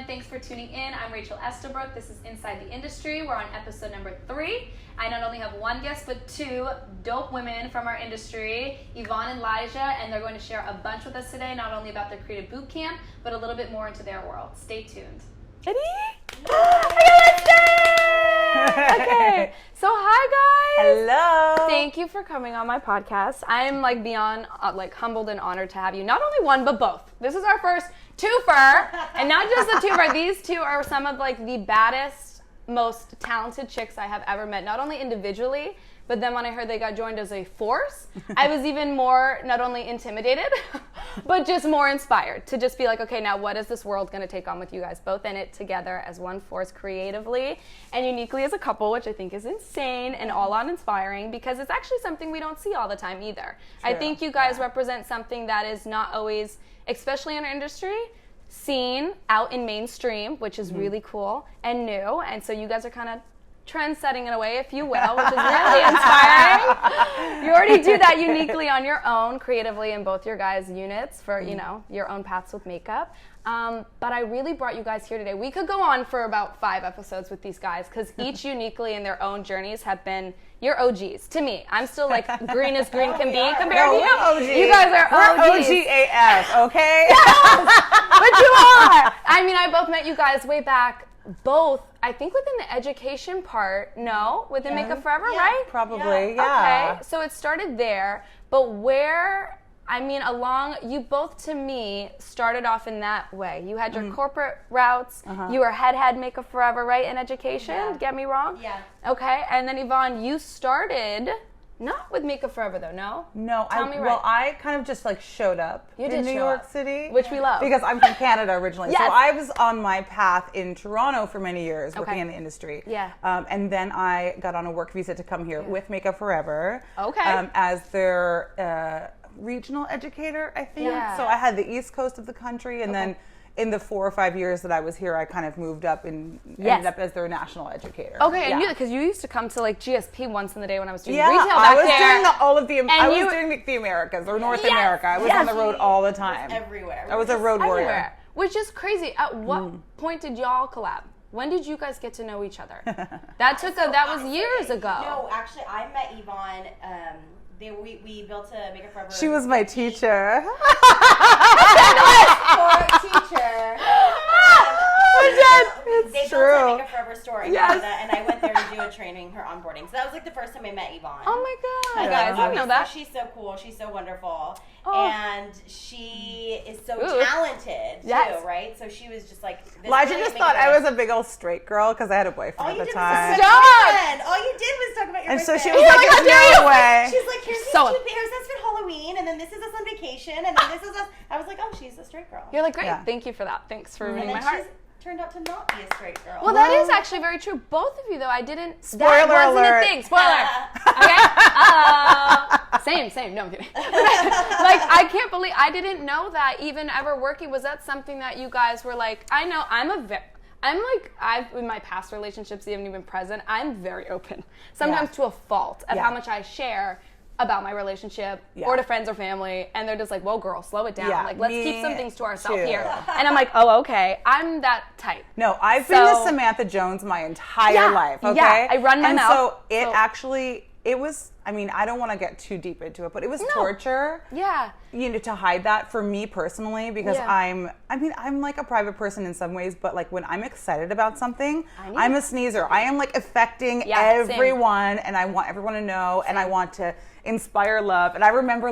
Thanks for tuning in. I'm Rachel Estabrook. This is Inside the Industry. We're on episode number 3. I not only have one guest, but 2 dope women from our industry, Yvonne and Lijha, and they're going to share a bunch with us today, not only about their Creative Bootcamp, but a little bit more into their world. Stay tuned. Ready? Okay, okay. So hi guys. Hello. Thank you for coming on my podcast. I am beyond humbled and honored to have you. Not only one, but both. This is our first twofer, and not just a twofer. These two are some of the baddest, most talented chicks I have ever met. Not only individually, but then when I heard they got joined as a force, I was even more not only intimidated, but just more inspired to just be like, okay, now what is this world going to take on with you guys both in it together as one force creatively and uniquely as a couple, which I think is insane and all on inspiring because it's actually something we don't see all the time either. True. I think you guys represent something that is not always, especially in our industry, seen out in mainstream, which is really cool and new. And so you guys are kind of trend-setting in a way, if you will, which is really inspiring. You already do that uniquely on your own, creatively in both your guys' units for, your own paths with makeup. But I really brought you guys here today. We could go on for about 5 episodes with these guys because each uniquely in their own journeys have been your OGs. To me, I'm still green as green can be compared to you. OG. You guys are OGs. OG AF, okay? Yes, but you are. I mean, I both met you guys way back. Both, I think within the education part, within Makeup Forever, right? Probably, yeah. Okay, so it started there, but you both to me started off in that way. You had your corporate routes, you were head Makeup Forever, right, in education, get me wrong? Yeah. Okay, and then Yvonne, you started not with Makeup Forever though, no? No, Right. I kind of just showed up in New York City. Which we love. Because I'm from Canada originally. Yes. So I was on my path in Toronto for many years working in the industry. Yeah. And then I got on a work visa to come here with Makeup Forever. Okay. As their regional educator, I think. Yeah. So I had the East Coast of the country and then in the 4 or 5 years that I was here, I kind of moved up and ended up as their national educator. Okay, and because you used to come to GSP once in the day when I was doing retail back there. I was doing the Americas or North America. I was on the road all the time. Everywhere. I was a road warrior. Which is crazy. At what point did y'all collab? When did you guys get to know each other? That was years ago. No, actually, I met Yvonne. We built a Makeup Forever. She was my teacher. teacher. They built a Makeup Forever store in Canada, and I went there to do a training, her onboarding. So that was the first time I met Yvonne. Oh my god, guys, I didn't know that. She's so cool. She's so wonderful. And she is so talented too, right? So she was just like this. Lijha just thought I was a big old straight girl because I had a boyfriend at the time. All you did was talk about your And so boyfriend. she was like, "There's no way." She's like, "Here's us for Halloween, and then this is us on vacation, and then this is us." I was like, "Oh, she's a straight girl." You're like, great. Thank you for that. Thanks for ruining my heart. Turned out to not be a straight girl. Well, that is actually very true. Both of you, though, I didn't. Spoiler that wasn't alert. a thing. Spoiler. Okay. Same. No, I'm kidding. I can't believe I didn't know that even ever working. Was that something that you guys were like? I know I've in my past relationships, even been present. I'm very open, sometimes to a fault of how much I share about my relationship or to friends or family, and they're just like, whoa girl, slow it down. Let's keep some things to ourselves here. And I'm like, oh, okay. I'm that type. No, I've been the Samantha Jones my entire life, okay? Yeah, I run my mouth. It was, I don't want to get too deep into it, but it was torture. Yeah. To hide that for me personally, because I'm like a private person in some ways, but when I'm excited about something, I'm a sneezer. I am affecting everyone, and I want everyone to know, and I want to inspire love. And I remember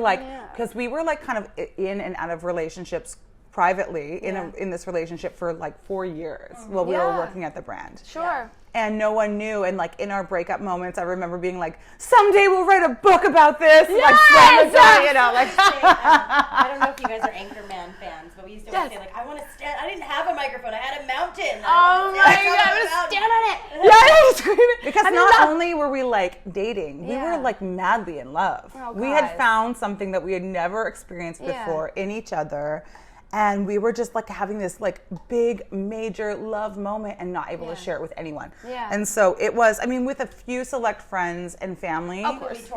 because we were kind of in and out of relationships privately in this relationship for like 4 years while we were working at the brand. Sure. And no one knew. And like in our breakup moments, I remember being like, someday we'll write a book about this. Yes! Like, slam the door, you know, like. I don't know if you guys are Anchorman fans, but we used to always say like, I want to stand. I didn't have a microphone. I had a mountain. Oh my God, I would stand on it. Yeah, I was screaming. Because not only were we like dating, we were like madly in love. Oh, we had found something that we had never experienced before in each other. And we were just like having this like big major love moment and not able to share it with anyone. Yeah. And so it was, I mean, with a few select friends and family. Of course.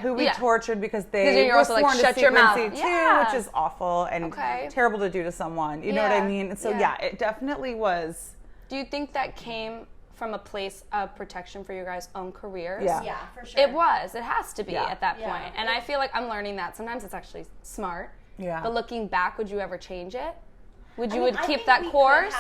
Who we tortured because they were also sworn like, to shut your mouth. secrecy too, which is awful and terrible to do to someone. You know what I mean? And so it definitely was. Do you think that came from a place of protection for your guys' own careers? Yeah, for sure. It was. It has to be at that point. And I feel like I'm learning that sometimes it's actually smart. Yeah. But looking back, would you ever change it? Would you keep that course?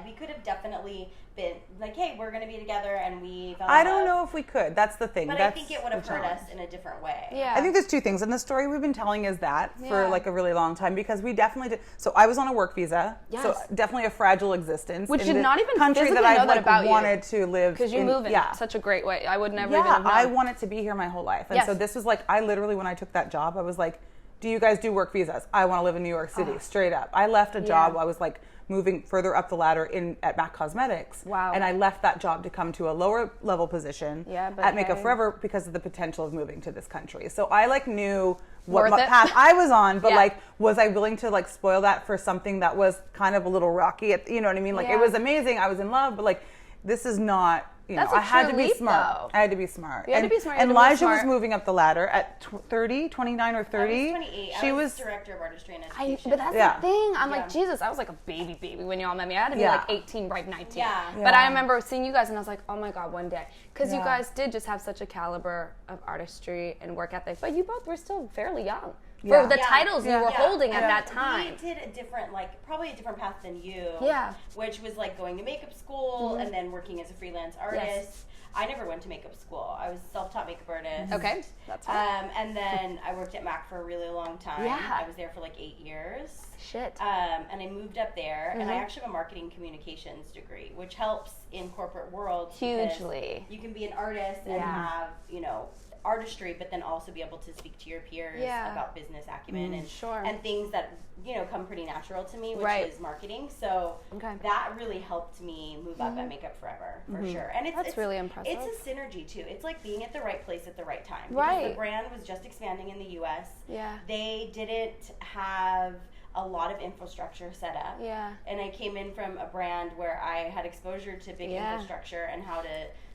We could have definitely been like, hey, we're going to be together, and we fell in love. I don't know if we could. That's the thing. But I think it would have hurt us in a different way. Yeah. I think there's two things. And the story we've been telling is that for like a really long time, because we definitely did. So I was on a work visa. Yes. So definitely a fragile existence. Which in did the not even country physically that know I've that about wanted to live because you move in such a great way. I would never even have known. I wanted to be here my whole life. And so this was like, I literally, when I took that job, I was like, do you guys do work visas? I want to live in New York City, straight up. I left a job. I was like moving further up the ladder at MAC Cosmetics. Wow. And I left that job to come to a lower level position at Makeup Forever because of the potential of moving to this country. So I like knew what path I was on, but like, was I willing to like spoil that for something that was kind of a little rocky? You know what I mean? Like it was amazing. I was in love, but like, this is not, you know, I had to be smart. I had to be smart. You had to be smart. And Lijha was moving up the ladder at 29 or 30. I was 28. I was director of artistry and education. But that's the thing. I'm like, Jesus, I was like a baby when y'all met me. I had to be like 18, right, 19. But I remember seeing you guys and I was like, oh my God, one day. Because you guys did just have such a caliber of artistry and work ethic. But you both were still fairly young. For the titles you were holding at that time. We did a different, probably a different path than you. Yeah. Which was like going to makeup school and then working as a freelance artist. Yes. I never went to makeup school. I was a self-taught makeup artist. Okay, that's fine. And then I worked at MAC for a really long time. Yeah. I was there for like 8 years. Shit. And I moved up there, and I actually have a marketing communications degree, which helps in corporate world. Hugely. You can be an artist and have, you know, artistry, but then also be able to speak to your peers about business acumen and things that, you know, come pretty natural to me, which is marketing. So that really helped me move up at Makeup Forever for sure. And it's really impressive. It's a synergy too. It's like being at the right place at the right time. Right. Because the brand was just expanding in the US. Yeah. They didn't have a lot of infrastructure set up. Yeah. And I came in from a brand where I had exposure to big infrastructure and how to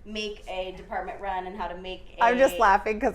make a department run and how to make I'm just laughing because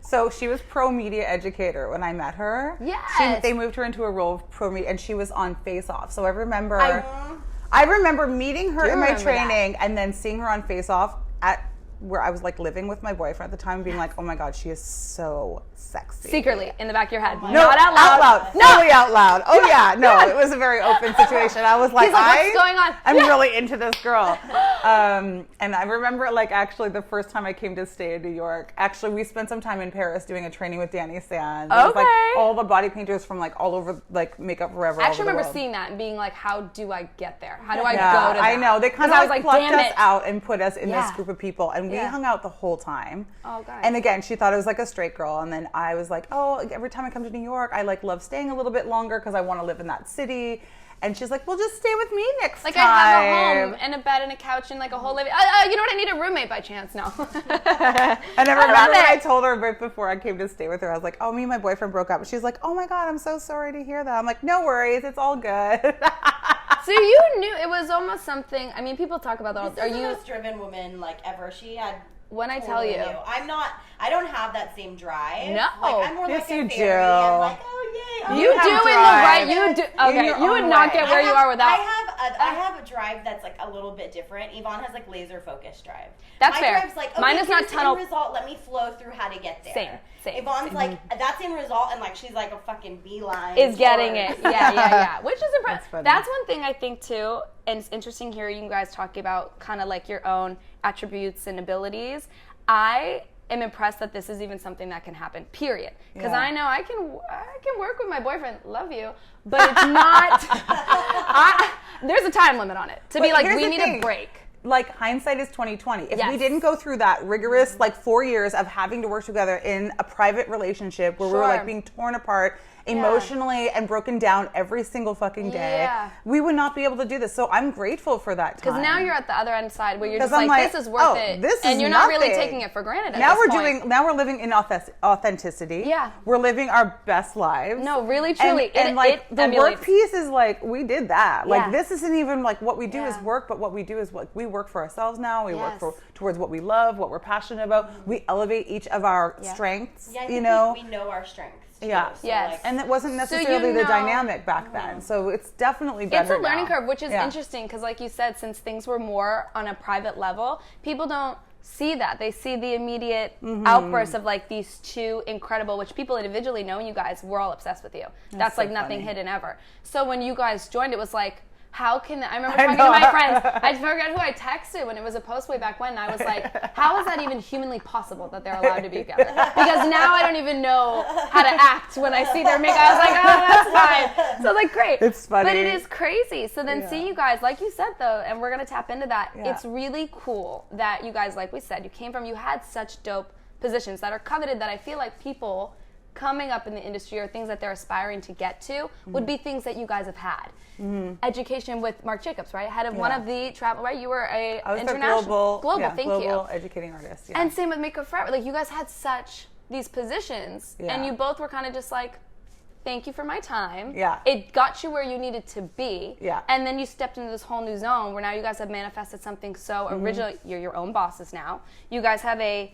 so she was pro media educator when I met her. Yes. They moved her into a role of pro media and she was on Face Off. So I remember meeting her in my training and then seeing her on Face Off at where I was like living with my boyfriend at the time and being like, oh my God, she is so sexy. Secretly, in the back of your head. No, not out loud. Out loud. No. Fully out loud. Oh yeah, no, it was a very open situation. I was like, what's going on? I'm really into this girl. And I remember like actually the first time I came to stay in New York, actually we spent some time in Paris doing a training with Danny Sands. It was like all the body painters from like all over like Makeup Forever. I actually remember seeing that and being like, how do I get there? How do I go to that? I know. They kind of like plucked us out and put us in this group of people and we hung out the whole time. Oh, God. And again, she thought it was like a straight girl. And then I was like, oh, every time I come to New York, I like love staying a little bit longer because I want to live in that city. And she's like, well, just stay with me next time. Like I have a home and a bed and a couch and like a whole living. You know what? I need a roommate by chance. No. And I remember when I told her right before I came to stay with her, I was like, oh, me and my boyfriend broke up. She's like, oh my God, I'm so sorry to hear that. I'm like, no worries. It's all good. So you knew it was almost something. I mean, people talk about that. Are you the most driven woman like ever? She had. When I tell you, I'm not. I don't have that same drive. No, like, I'm more yes, like you a do. fairy. I'm like, oh yay! You do in the right. You do. Okay, you would not get where you are without. I have a drive that's like a little bit different. Yvonne has like laser focused drive. That's My fair. drive's like, okay, mine is not tunnel. End result. Let me flow through how to get there. Same. Yvonne's like, that's in result, and like she's like a fucking beeline. Is getting it. Yeah. Which is impressive. That's one thing I think too, and it's interesting hearing you guys talking about kind of like your own attributes and abilities. I am impressed that this is even something that can happen, period. Because I know I can work with my boyfriend, love you, but it's not, there's a time limit on it. To be like, we need a break. Like, hindsight is 20/20. If we didn't go through that rigorous, like, 4 years of having to work together in a private relationship where we were, like, being torn apart emotionally and broken down every single fucking day, we would not be able to do this. So I'm grateful for that time. Because now you're at the other end side where you're just like, this is worth it. And you're not really taking it for granted now we're living in authenticity. Yeah. We're living our best lives. No, really, truly. And the work piece is like, we did that. Like, this isn't even like what we do is work, but what we do is what we work for ourselves now. We work towards what we love, what we're passionate about. We elevate each of our strengths, we know our strengths. Yeah. So like, and that wasn't necessarily the dynamic back then. So it's definitely better. It's a learning curve, which is interesting because, like you said, since things were more on a private level, people don't see that. They see the immediate outbursts of like these two incredible, which people individually knowing you guys, we're all obsessed with you. That's like nothing hidden ever. So when you guys joined, it was like, how can I remember talking to my friends, I forgot who I texted when it was a post way back when, and I was like, how is that even humanly possible that they're allowed to be together? Because now I don't even know how to act when I see their makeup. I was like, oh, that's fine. So like, great. It's funny. But it is crazy. So then seeing you guys, like you said though, and we're going to tap into that, it's really cool that you guys, like we said, you had such dope positions that are coveted that I feel like people coming up in the industry or things that they're aspiring to get to would be things that you guys have had. Education with Marc Jacobs, right? Head of one of the travel, right? You were international, global educating artist. And same with Makeup Forever. Like, you guys had such these positions, and you both were kind of just like, thank you for my time. Yeah. It got you where you needed to be. Yeah. And then you stepped into this whole new zone where now you guys have manifested something so original. You're your own bosses now. You guys have an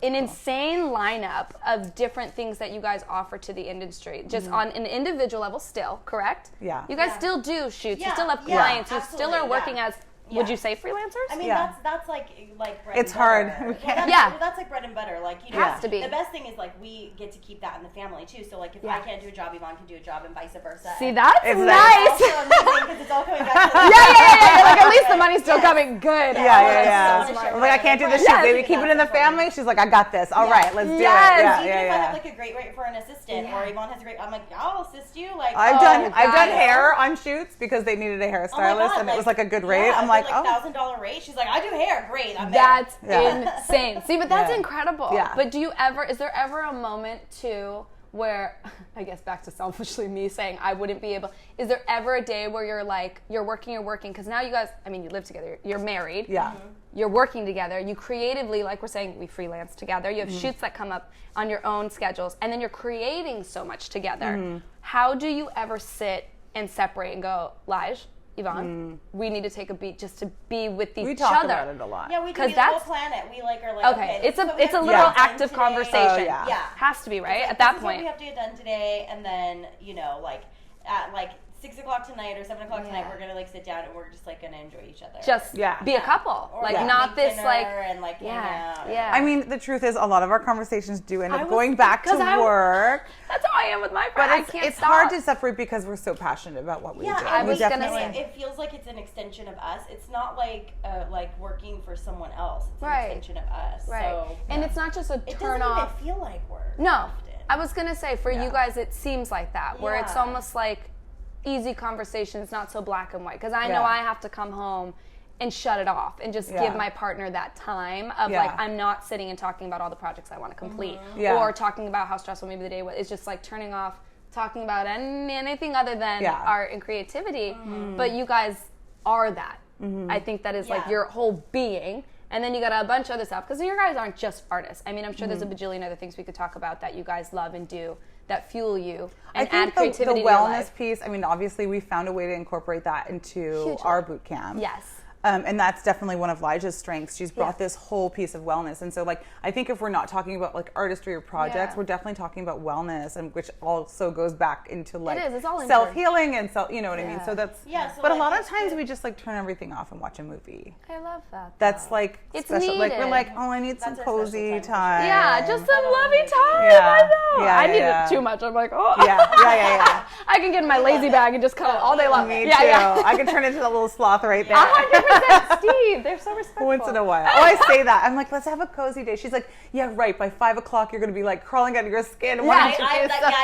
insane lineup of different things that you guys offer to the industry, just on an individual level still, correct? Yeah. You guys still do shoots, you still have clients, you still are working as, would you say freelancers? I mean, that's like bread it's and butter. Hard. That's like bread and butter. Like, you know, has to be. The best thing is like we get to keep that in the family too. So like if I can't do a job, Yvonne can do a job, and vice versa. See, that's it's nice. Also amazing because it's all coming back to Like, at least the money's still coming good. I'm like, I can't do this shit, baby. Keep it in the family. She's like, I got this. All right, let's do it. Even if I have like a great rate for an assistant, or Yvonne has a great, I'm like, I'll assist you. Like, I've done hair on shoots because they needed a hairstylist, and it was like a good rate. I'm like, $1,000 rate. She's like, I do hair. Great. I'm That's insane. See, but that's incredible. Yeah. But is there ever a moment too where, I guess back to selfishly me saying I wouldn't be able, is there ever a day where you're like, you're working, because now you guys, I mean, you live together, you're married. Yeah. You're working together. You creatively, like we're saying, we freelance together. You have shoots that come up on your own schedules, and then you're creating so much together. How do you ever sit and separate and go, Lijha, Yvonne, we need to take a beat just to be with each other. We talk about it a lot. Yeah, we do. We'll plan it. We like are like, okay, it's a little active conversation. Has to be, right? Like, at that this point. Is what we have to get done today, and then, you know, like at like 6 o'clock tonight or 7 o'clock tonight, we're gonna like sit down and we're just like gonna enjoy each other. Just be a couple, or, like not this like and like hang out. I mean, the truth is, a lot of our conversations do end up going back to work. That's how I am with my friends. But I can't it's stop. hard to separate because we're so passionate about what we do. I was gonna say it feels like it's an extension of us. It's not like working for someone else. It's an extension of us. Right. So, and it's not just a turn off. off. It doesn't even feel like work. No. Often. I was gonna say for you guys, it seems like that, where it's almost like easy conversations, not so black and white. Because I know I have to come home and shut it off and just give my partner that time of like, I'm not sitting and talking about all the projects I want to complete or talking about how stressful maybe the day was. It's just like turning off, talking about anything other than art and creativity. But you guys are that. I think that is like your whole being. And then you got a bunch of other stuff because you guys aren't just artists. I mean, I'm sure there's a bajillion other things we could talk about that you guys love and do that fuel you and add creativity the to your wellness life. piece, I mean, obviously we found a way to incorporate that into our boot camp. Yes. And that's definitely one of Lijha's strengths. She's brought this whole piece of wellness. And so, like, I think if we're not talking about, like, artistry or projects, we're definitely talking about wellness, and which also goes back into, like, self-healing and you know what I mean? So that's, so but like, a lot of times we just, like, turn everything off and watch a movie. I love that. That's, like, it's special. needed. Like, we're like, oh, I need some cozy time. Yeah, just some lovey time. I know. I need it too much. I'm like, oh. Yeah. I can get in my lazy bag and just cuddle all day long. Me too. I can turn into the little sloth right there. 100%, Steve. sweet. They're so respectful. Once in a while. Oh, I say that. I'm like, let's have a cozy day. She's like, yeah, right. By 5 o'clock, you're going to be like crawling out of your skin. I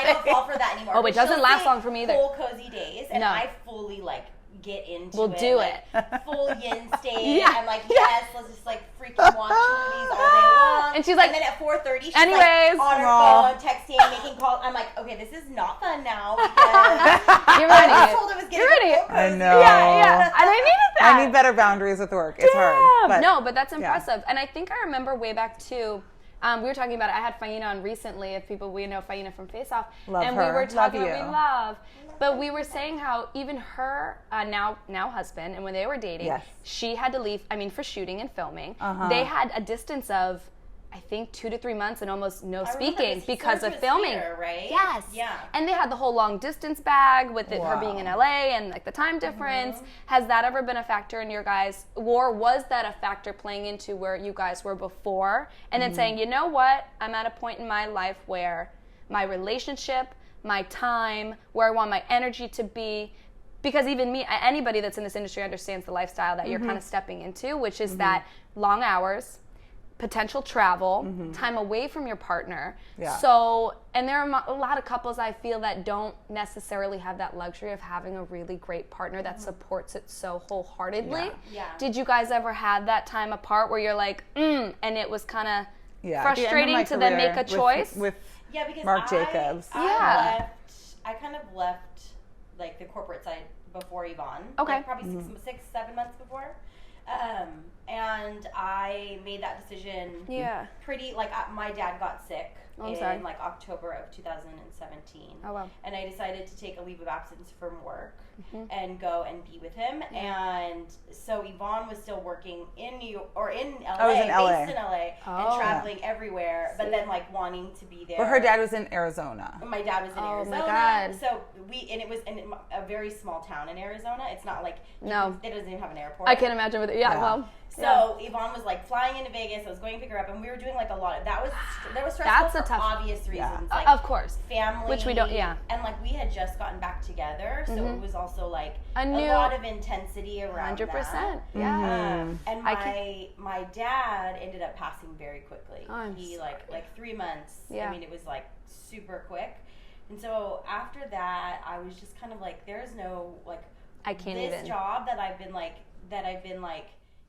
don't fall for that anymore. Oh, it doesn't last long for me either. Full cozy days, and I fully like get into we'll do it. Like, full yin state. I'm like, yes, let's just like freaking watch movies all day long. And she's like, and then at 4:30, she's anyways, like on her phone, texting, making calls. I'm like, okay, this is not fun now because you're ready. I was told it was getting ready. I know. Yeah. And I needed that. I need better boundaries with work. It's hard. But that's impressive. Yeah. And I think I remember way back too. We were talking about it. I had Faina on recently. If people, we know Faina from Face Off. Love and her. We were talking love about love. But we were saying how even her now husband, and when they were dating, she had to leave, for shooting and filming. They had a distance of, I think, 2 to 3 months and almost no speaking because of filming. Here, right? Yes. Yeah. And they had the whole long distance bag with her being in LA and like the time difference. Has that ever been a factor in your guys, or was that a factor playing into where you guys were before? And then saying, you know what, I'm at a point in my life where my relationship, my time, where I want my energy to be, because even me, anybody that's in this industry understands the lifestyle that you're kind of stepping into, which is that long hours, potential travel, time away from your partner. Yeah. So, and there are a lot of couples I feel that don't necessarily have that luxury of having a really great partner that supports it so wholeheartedly. Yeah. Did you guys ever have that time apart where you're like, and it was kind of frustrating to then make a choice? With because Marc Jacobs. I kind of left like the corporate side before Yvonne. Okay. Like, probably 6-7 months before. And I made that decision pretty, like, my dad got sick in, like, October of 2017. Oh, wow. And I decided to take a leave of absence from work and go and be with him. And so Yvonne was still working in New York, or in LA, I was in LA. based in LA, and traveling everywhere, but then, like, wanting to be there. But her dad was in Arizona. My dad was in Arizona. Oh, my God. So it was in a very small town in Arizona. It's not like, it doesn't even have an airport. I can imagine with it. So Yvonne was like flying into Vegas. I was going to pick her up, and we were doing like a lot of that was stressful for obvious reasons, like of course, family, which we don't, and like we had just gotten back together, so it was also like a lot of intensity around 100%, that. And my dad ended up passing very quickly. He like 3 months. I mean, it was like super quick, and so after that, I was just kind of like, there's no like this job that I've been like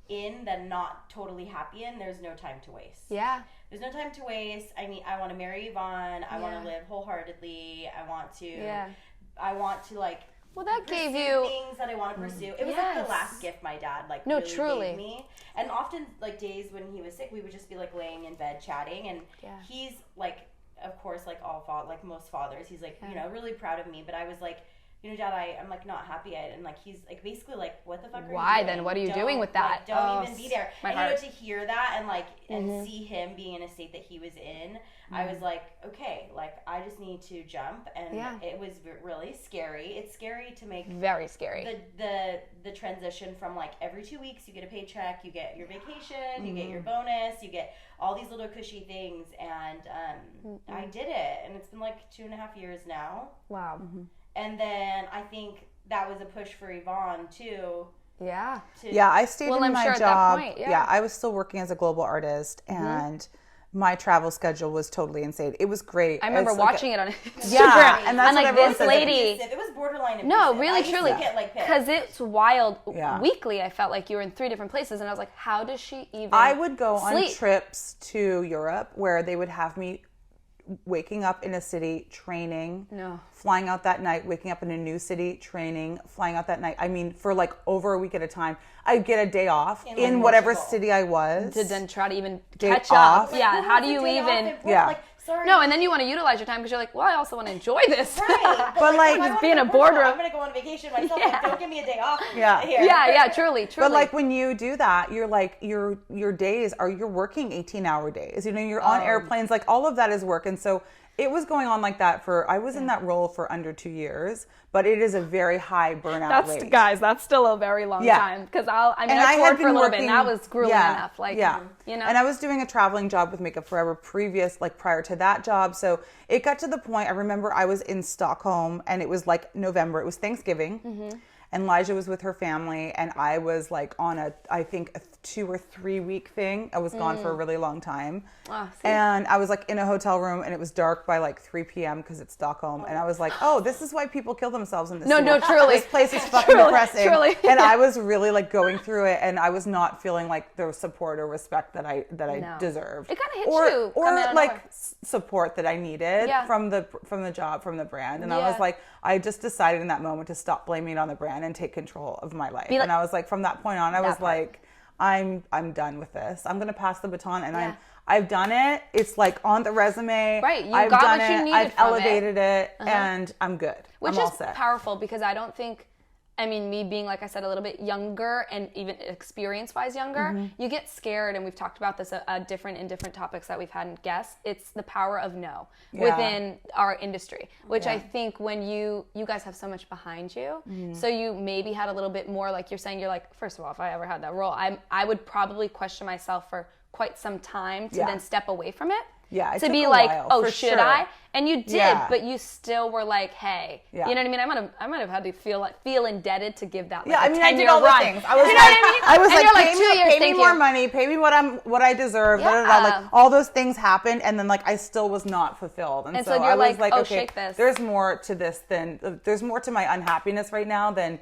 in that not totally happy in, there's no time to waste. There's no time to waste. I mean, I want to marry Yvonne. I want to live wholeheartedly. I want to like that gave you things that I want to pursue. It was like the last gift my dad really gave me. And often like days when he was sick, we would just be like laying in bed chatting, and he's like, of course, like like most fathers, he's like, really proud of me, but I was like, Dad, I'm like not happy at it, and like he's like basically like, what the fuck are you doing? Why then? What are you doing with that? Like, don't even be there. And to hear that and like and see him being in a state that he was in, I was like, okay, like I just need to jump, and it was really scary. It's scary to make very scary the transition from like every 2 weeks you get a paycheck, you get your vacation, you get your bonus, you get all these little cushy things, and I did it, and it's been like 2.5 years now. Wow. And then I think that was a push for Yvonne too. I stayed in my job. At that point, I was still working as a global artist, and my travel schedule was totally insane. It was great. I remember watching it on Instagram. And that's like this lady. It was borderline abusive. No, really, truly. Because it's wild. Weekly, I felt like you were in 3 different places, and I was like, how does she even I would go sleep? On trips to Europe where they would have me waking up in a city, training, flying out that night, waking up in a new city, training, flying out that night. I mean, for like over a week at a time, I'd get a day off in whatever city I was. To then try to even catch up. Yeah, how do you even... Sorry. No, and then you want to utilize your time because you're like, well, I also want to enjoy this. Right. But like just being a boardroom. I'm going to go on vacation myself. Like, don't give me a day off. Truly. But like when you do that, you're like, your days are, you're working 18-hour days. You're on airplanes. Like all of that is work. And so it was going on like that I was in that role for under 2 years, but it is a very high burnout rate. Guys, that's still a very long time. Because I toured for a little bit, and that was grueling enough. Like, And I was doing a traveling job with Makeup Forever prior to that job. So it got to the point, I remember I was in Stockholm, and it was like November. It was Thanksgiving. and Lijha was with her family, and I was like on I think a 2 or 3 week thing. I was gone for a really long time. And I was like in a hotel room, and it was dark by like 3 p.m. because it's Stockholm. And I was like, oh, this is why people kill themselves in this city. No, truly. This place is fucking depressing. Truly. And I was really like going through it, and I was not feeling like the support or respect that I deserved. It kind of hits you. Or like support that I needed from the job, from the brand. And I was like, I just decided in that moment to stop blaming it on the brand and take control of my life. And I was like, from that point on, I was like, I'm done with this. I'm gonna pass the baton, and I've done it. It's like on the resume. Right, you I've got done what you it. needed I've from elevated it, and I'm good. Which I'm all is set. powerful, because I don't think, I mean, me being, like I said, a little bit younger and even experience-wise younger, you get scared, and we've talked about this in different topics that we've had in guests. It's the power of no within our industry, which I think when you guys have so much behind you, so you maybe had a little bit more, like you're saying, you're like, first of all, if I ever had that role, I would probably question myself for quite some time to then step away from it. Yeah, to be like, oh, should I? And you did, but you still were like, hey, you know what I mean? I might have had to feel indebted to give that. Like, I mean, I did all the things. I was you know what I mean? I was and like, pay me more money, pay me what I deserve. Like all those things happened, and then like I still was not fulfilled, and so I was like, okay, there's more to this there's more to my unhappiness right now than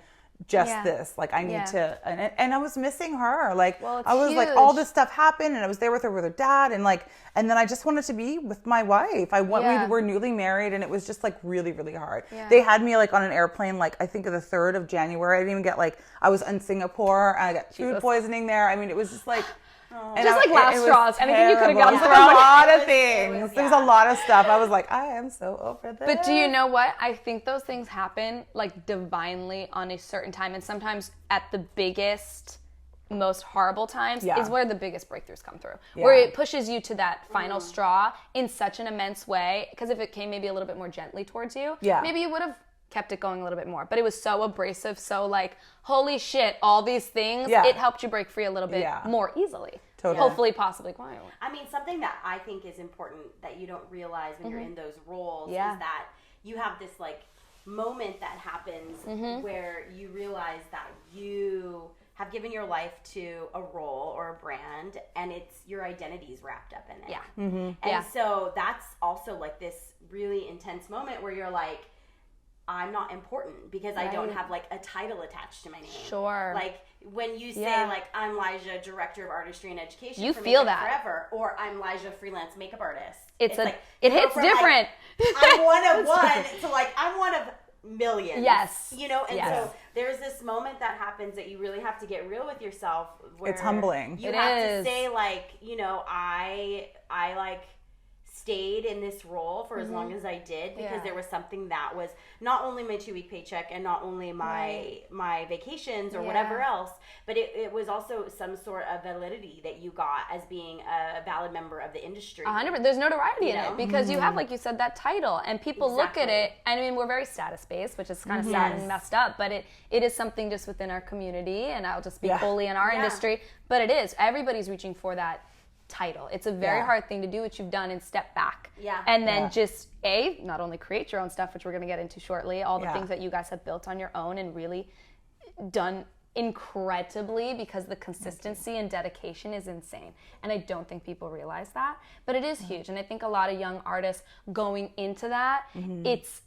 just this. Like I need to, and I was missing her. Like I was like, all this stuff happened, and I was there with her dad, and then I just wanted to be with my wife. We were newly married, and it was just like really, really hard. They had me like on an airplane, like I think of the 3rd of January. I didn't even get I was in Singapore, and I got food poisoning there. I mean, it was just like, and just like last straws. Anything you could have gotten through. A lot of things. There was a lot of stuff. I was like, I am so over this. But do you know what? I think those things happen like divinely on a certain time, and sometimes at the biggest, most horrible times is where the biggest breakthroughs come through, where it pushes you to that final straw in such an immense way. Because if it came maybe a little bit more gently towards you, maybe you would have kept it going a little bit more. But it was so abrasive, so like, holy shit, all these things, it helped you break free a little bit more easily. Totally. Hopefully, possibly quietly. I mean, something that I think is important that you don't realize when you're in those roles is that you have this like moment that happens where you realize that you have given your life to a role or a brand, and it's your identity's wrapped up in it. And so that's also like this really intense moment where you're like, I'm not important because I don't have like a title attached to my name. Sure. Like when you say like, I'm Lijha, Director of Artistry and Education. You for feel Makeup that. Forever, or I'm Lijha, Freelance Makeup Artist. It hits different. Like, I'm one of one to like, I'm one of millions. Yes. You know, and so there's this moment that happens that you really have to get real with yourself. Where it's humbling. You have to say like, you know, I like stayed in this role for as long as I did because there was something that was not only my 2-week paycheck and not only my vacations or whatever else, but it was also some sort of validity that you got as being a valid member of the industry. 100%. There's notoriety in it because you have, like you said, that title, and people look at it. I mean, we're very status-based, which is kind of sad and messed up, but it is something just within our community, and I'll just speak wholly in our industry, but it is. Everybody's reaching for that title. It's a very hard thing to do, what you've done, and step back. And then just not only create your own stuff, which we're going to get into shortly, all the things that you guys have built on your own and really done incredibly, because the consistency and dedication is insane. And I don't think people realize that, but it is huge. And I think a lot of young artists going into that,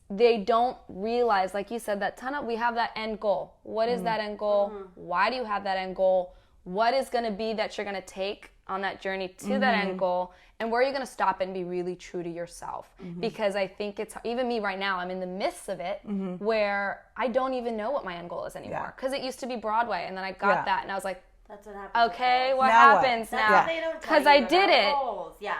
they don't realize, like you said, we have that end goal. What is that end goal? Why do you have that end goal? What is going to be that you're going to take on that journey to that end goal, and where are you going to stop and be really true to yourself? Because I think it's, even me right now, I'm in the midst of it where I don't even know what my end goal is anymore, because it used to be Broadway, and then I got that, and I was like, that's what happens. Okay, what happens now? Because I did it.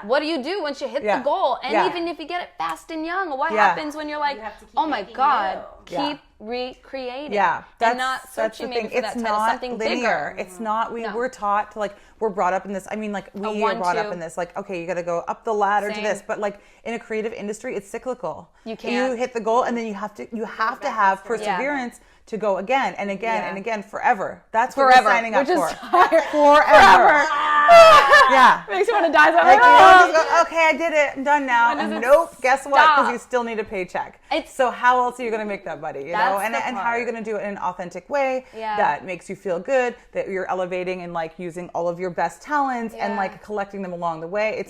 What do you do once you hit the goal? And even if you get it fast and young, what happens when you're like, oh my God, keep recreating. And not searching maybe for that title, something linear. bigger. It's not, we're taught to like, we're brought up in this. I mean, like we are brought up in this, like, okay, you got to go up the ladder to this. But like in a creative industry, it's cyclical. You can't. You hit the goal, and then you have to have perseverance to go again and again and again forever. That's what we're signing up for. Forever. Yeah. Makes you want to die. Like, okay, I did it. I'm done now. Nope. Guess what? Because you still need a paycheck. So how else are you going to make that money? You know, and how are you going to do it in an authentic way that makes you feel good, that you're elevating and like using all of your best talents and like collecting them along the way.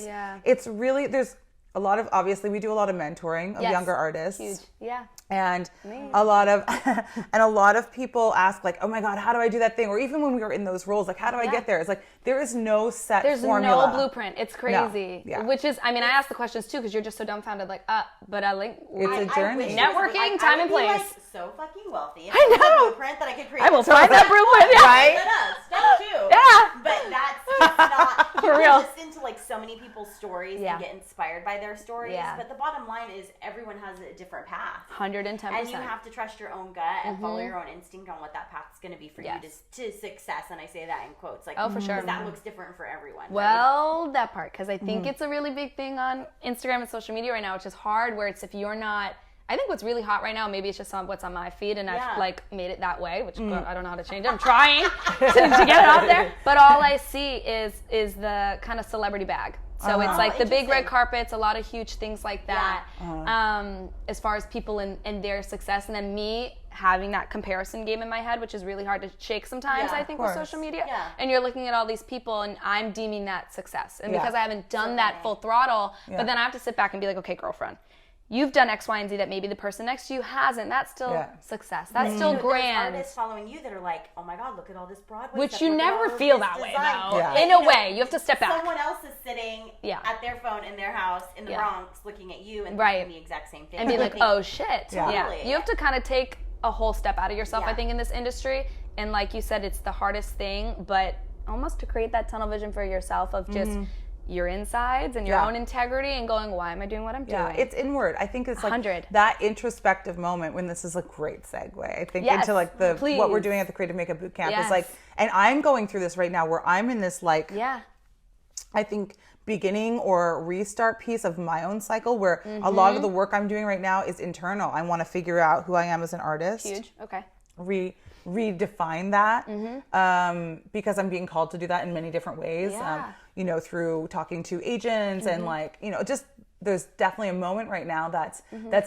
It's really, there's a lot of, obviously we do a lot of mentoring of younger artists. Huge. Yeah. And a lot of people ask like, oh my God, how do I do that thing? Or even when we were in those roles, like, how do I get there? It's like, there is no set formula. There's no blueprint. It's crazy. No. Yeah. Which is, I mean, I ask the questions too, because you're just so dumbfounded, like, but I like, it's a journey. Networking, time and place. Like, so fucking wealthy. I know. A blueprint that I could create. I will find that blueprint, right? That too. Yeah. But that's not, for real. Listen to like so many people's stories and get inspired by their stories. Yeah. But the bottom line is everyone has a different path. 110%. And you have to trust your own gut and follow your own instinct on what that path is going to be for you to success. And I say that in quotes. Like, for sure. Because that looks different for everyone. Well, right? That part. Because I think it's a really big thing on Instagram and social media right now, which is hard, where it's if you're not, I think what's really hot right now, maybe it's just what's on my feed, and I've like made it that way, which I don't know how to change it. I'm trying to get it out there. But all I see is the kind of celebrity bag. So it's like the big red carpets, a lot of huge things like that, as far as people and their success. And then me having that comparison game in my head, which is really hard to shake sometimes, I think, with social media. Yeah. And you're looking at all these people, and I'm deeming that success. And because I haven't done that full throttle, but then I have to sit back and be like, okay, girlfriend, you've done X, Y, and Z that maybe the person next to you hasn't. That's still success. That's still grand. There's artists following you that are like, oh my God, look at all this Broadway Which stuff. you never feel that way, though. Yeah. In a way, you have to step back. Someone else is sitting at their phone in their house in the Bronx looking at you and thinking the exact same thing. And be like, oh shit. Totally. You have to kind of take a whole step out of yourself, I think, in this industry. And like you said, it's the hardest thing, but almost to create that tunnel vision for yourself of just your insides and your own integrity and going, why am I doing what I'm doing? Yeah, it's inward. I think it's like that introspective moment when this is a great segue. I think into like what we're doing at the Creative Makeup Bootcamp is like, and I'm going through this right now where I'm in this like, I think beginning or restart piece of my own cycle where a lot of the work I'm doing right now is internal. I want to figure out who I am as an artist. Huge. Okay. Redefine that because I'm being called to do that in many different ways. You know, through talking to agents and like, you know, just there's definitely a moment right now that's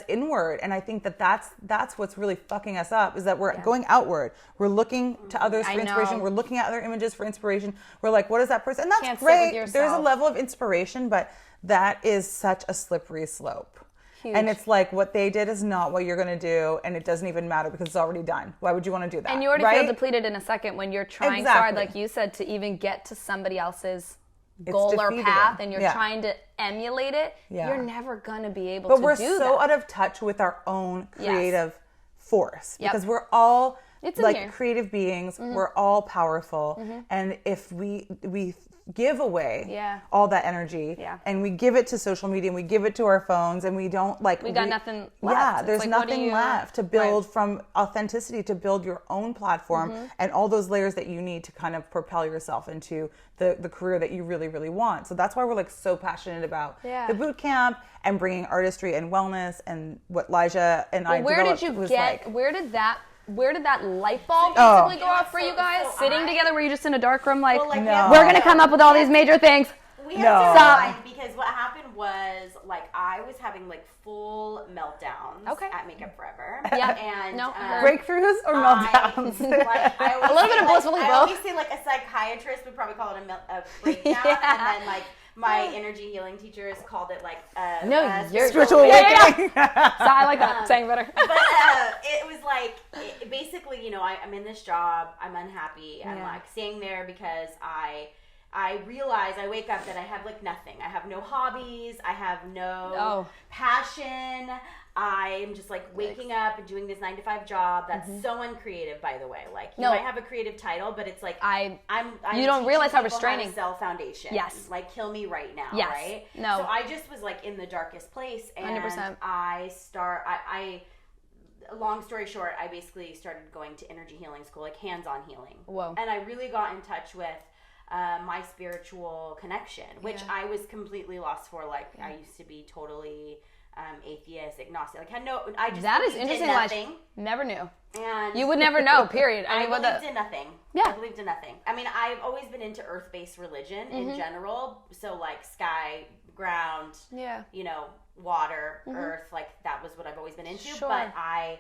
inward, and I think that's what's really fucking us up is that we're going outward. We're looking to others for inspiration. We're looking at other images for inspiration. We're like, what is that person? And that's great. There's a level of inspiration, but that is such a slippery slope. Huge. And it's like what they did is not what you're going to do, and it doesn't even matter because it's already done. Why would you want to do that? And you already feel depleted in a second when you're trying so hard, like you said, to even get to somebody else's goal or path, and you're trying to emulate it. You're never going to be able to do that. But we're so out of touch with our own creative force because we're all like creative beings. We're all powerful, and if we give away all that energy and we give it to social media and we give it to our phones and we don't like we got nothing left. There's like, nothing left to build from authenticity, to build your own platform and all those layers that you need to kind of propel yourself into the career that you really, really want. So that's why we're like so passionate about the boot camp and bringing artistry and wellness and what Lijha and I developed. Where did that light bulb basically go off for you guys? Sitting together, were you just in a dark room like, we're going to come up with all these major things? We have to rewind because what happened was like I was having like full meltdowns at Makeup Forever. And breakthroughs or meltdowns? A little bit of blissfully both. I always say like a psychiatrist would probably call it a breakdown, and then like my energy healing teachers called it like your spiritual awakening. So I like that saying better. But it was like basically, you know, I'm in this job, I'm unhappy, I'm like staying there because I realize I wake up that I have like nothing. I have no hobbies. I have no passion. I'm just like waking up and doing this 9-to-5 job that's so uncreative, by the way. Like you might have a creative title, but it's like you don't realize how restraining. Sell foundation. Yes. Like kill me right now. Yes. Right. No. So I just was like in the darkest place, and 100%. I long story short, I basically started going to energy healing school, like hands-on healing. Whoa. And I really got in touch with my spiritual connection, which I was completely lost for. Like I used to be totally atheist, agnostic. Like, I just that is believed interesting. in nothing. Never knew. And you would never know. Period. I believed in nothing. Yeah. I believed in nothing. I mean, I've always been into earth-based religion in general. So like sky, ground, water, earth. Like that was what I've always been into. Sure. But I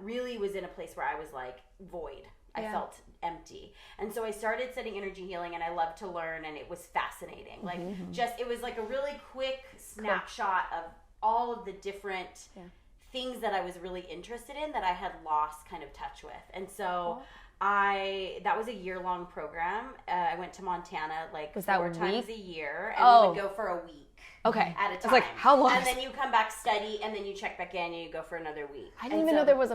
really was in a place where I was like void. I felt empty. And so I started studying energy healing, and I loved to learn, and it was fascinating. Like it was like a really quick snapshot of all of the different things that I was really interested in that I had lost kind of touch with. And so that was a year-long program. I went to Montana like 4 times a year, and we would go for a week. Okay. At a time. It's like, how long? And then you come back, study, and then you check back in, and you go for another week. I didn't even know there was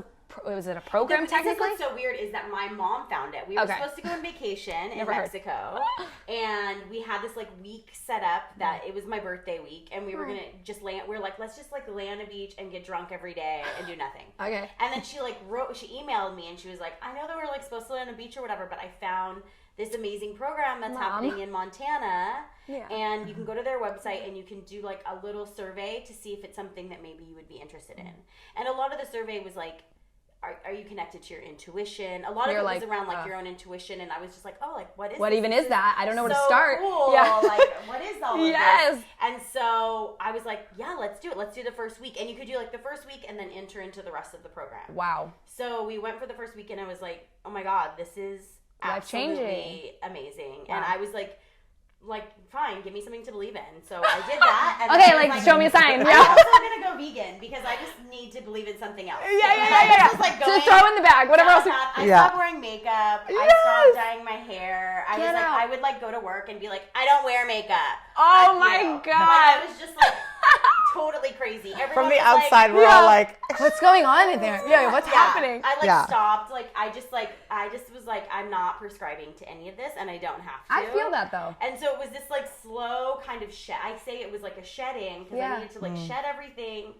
was it a program technically? What's so weird is that my mom found it. We were supposed to go on vacation in Mexico, and we had this like week set up that it was my birthday week, and we were gonna just land. We were like, let's just like lay on a beach and get drunk every day and do nothing. Okay. And then she emailed me, and she was like, I know that we're like supposed to lay on a beach or whatever, but I found this amazing program that's happening in Montana, and you can go to their website and you can do like a little survey to see if it's something that maybe you would be interested in. And a lot of the survey was like, are you connected to your intuition? A lot of it was around like your own intuition, and I was just like, oh, like what even is that? I don't know where to start. Cool. Yeah. Like what is all of this? And so I was like, yeah, let's do it. Let's do the first week, and you could do like the first week and then enter into the rest of the program. Wow. So we went for the first week, and I was like, oh my God, this is absolutely amazing. Wow. And I was like, fine, give me something to believe in. So I did that. And okay, like show me a sign. I'm also gonna go vegan because I just need to believe in something else. Yeah. Just throw in the bag, whatever else. I stopped wearing makeup. I stopped dyeing my hair. I would like go to work and be like, I don't wear makeup. Oh my God. I was just like totally crazy. Everyone from the outside, we're all like, what's going on in there? Yeah, what's happening? I stopped. I just was like, I'm not prescribing to any of this, and I don't have to. I feel that though. And so it was this like slow kind of shed. I say it was like a shedding because I needed to like shed everything.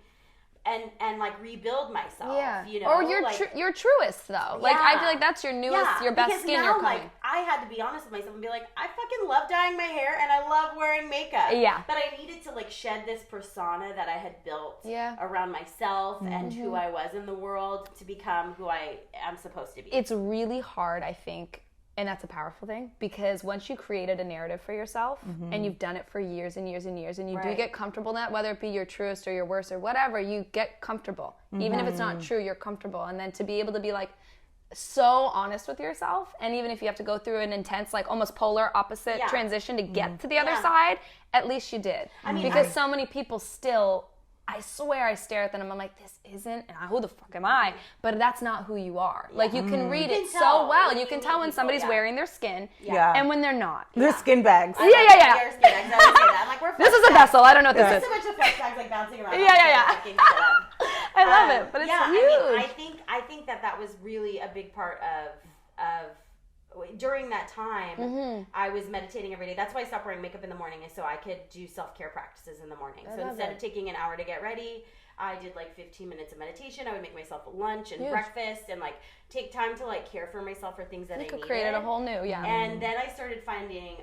And like rebuild myself, or your truest though. Like I feel like that's your newest, your best skin. Now, you're coming. Like I had to be honest with myself and be like, I fucking love dyeing my hair and I love wearing makeup. Yeah. But I needed to like shed this persona that I had built around myself and who I was in the world to become who I am supposed to be. It's really hard, I think. And that's a powerful thing because once you created a narrative for yourself and you've done it for years and years and years and you do get comfortable in that, whether it be your truest or your worst or whatever, you get comfortable. Even if it's not true, you're comfortable. And then to be able to be like so honest with yourself, and even if you have to go through an intense, like almost polar opposite transition to get to the other side, at least you did. I mean, because so many people still, I swear I stare at them and I'm like, this isn't, and who the fuck am I? But that's not who you are. Yeah. Like you can read it so well. You can tell when somebody's wearing their skin and when they're not. They're skin bags. Yeah. Skin bags. I would say that. I'm like, this is a vessel. I don't know what this is. There's so much of flex bags like bouncing around. Yeah. I love it, but it's huge. I think that was really a big part of during that time, I was meditating every day. That's why I stopped wearing makeup in the morning, is so I could do self-care practices in the morning. So instead of taking an hour to get ready, I did like 15 minutes of meditation. I would make myself lunch and breakfast and like take time to like care for myself for things that I needed. Created a whole new, And then I started finding,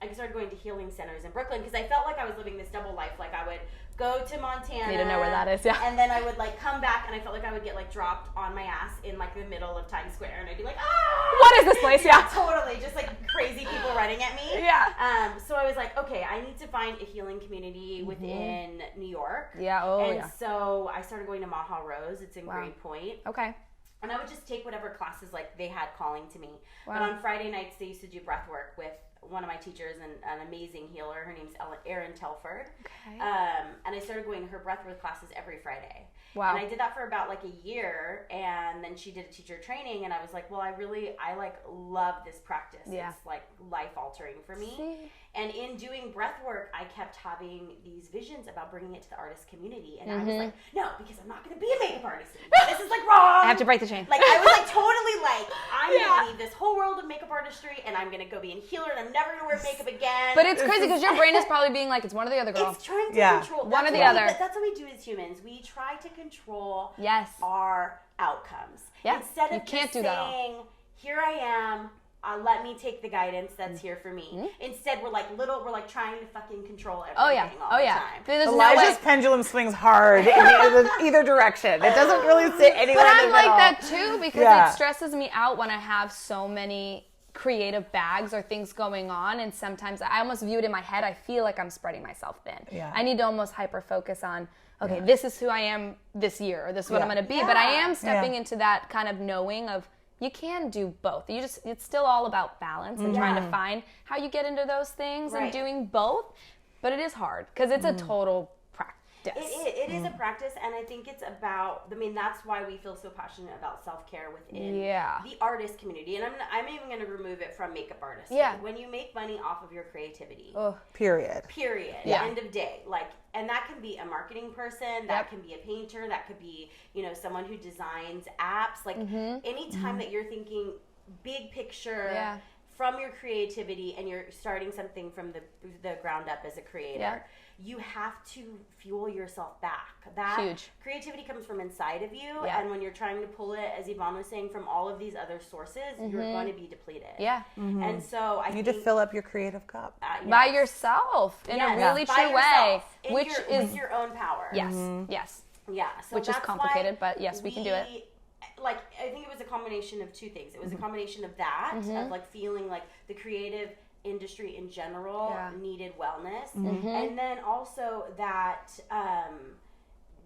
I started going to healing centers in Brooklyn because I felt like I was living this double life. Like I would go to Montana. Need to know where that is, and then I would like come back and I felt like I would get like dropped on my ass in like the middle of Times Square and I'd be like, what is this place? Totally, just like crazy people running at me. So I was like, okay, I need to find a healing community within New York. So I started going to Maha Rose. It's in Greenpoint. Okay. And I would just take whatever classes like they had calling to me. But on Friday nights they used to do breath work with one of my teachers and an amazing healer. Her name's Erin Telford. Okay. And I started going to her breathwork classes every Friday. Wow. And I did that for about like a year, and then she did a teacher training, and I was like, well, I like love this practice. It's like life altering for me. See? And in doing breath work, I kept having these visions about bringing it to the artist community. And I was like, no, because I'm not going to be a makeup artist anymore. This is like wrong. I have to break the chain. Like I was like totally like, I'm going to leave this whole world of makeup artistry and I'm going to go be a healer and I'm never going to wear makeup again. But it's crazy because your brain is probably being like, it's one or the other, girl. It's trying to control. One or the other. That's what we do as humans. We try to control our outcomes. Yeah. Instead of just saying, here I am, let me take the guidance that's here for me. Mm-hmm. Instead, we're like trying to fucking control everything all the time. Elijah's pendulum swings hard in either direction. It doesn't really sit anywhere But in the I'm like middle. that too, because it stresses me out when I have so many creative bags or things going on, and sometimes I almost view it in my head. I feel like I'm spreading myself thin. Yeah. I need to almost hyper focus on, okay, this is who I am this year, or this is what I'm going to be. But I am stepping into that kind of knowing of, you can do both. It's still all about balance and trying to find how you get into those things and doing both. But it is hard because it's a total practice. It is a practice, and I think it's about, that's why we feel so passionate about self-care within the artist community. And I'm even going to remove it from makeup artists. Yeah. When you make money off of your creativity. Period. Yeah. End of day. And that can be a marketing person, that can be a painter, that could be, someone who designs apps. Anytime that you're thinking big picture from your creativity and you're starting something from the ground up as a creator, you have to fuel yourself back. That Huge. Creativity comes from inside of you, and when you're trying to pull it, as Yvonne was saying, from all of these other sources, you're going to be depleted. Yeah. And so you need to fill up your creative cup. By yourself, in a really true way. With your own power. Yes, yes. Yeah. So which is complicated, but yes, we can do it. I think it was a combination of two things. It was a combination of that, of feeling like the creative industry in general needed wellness, and then also that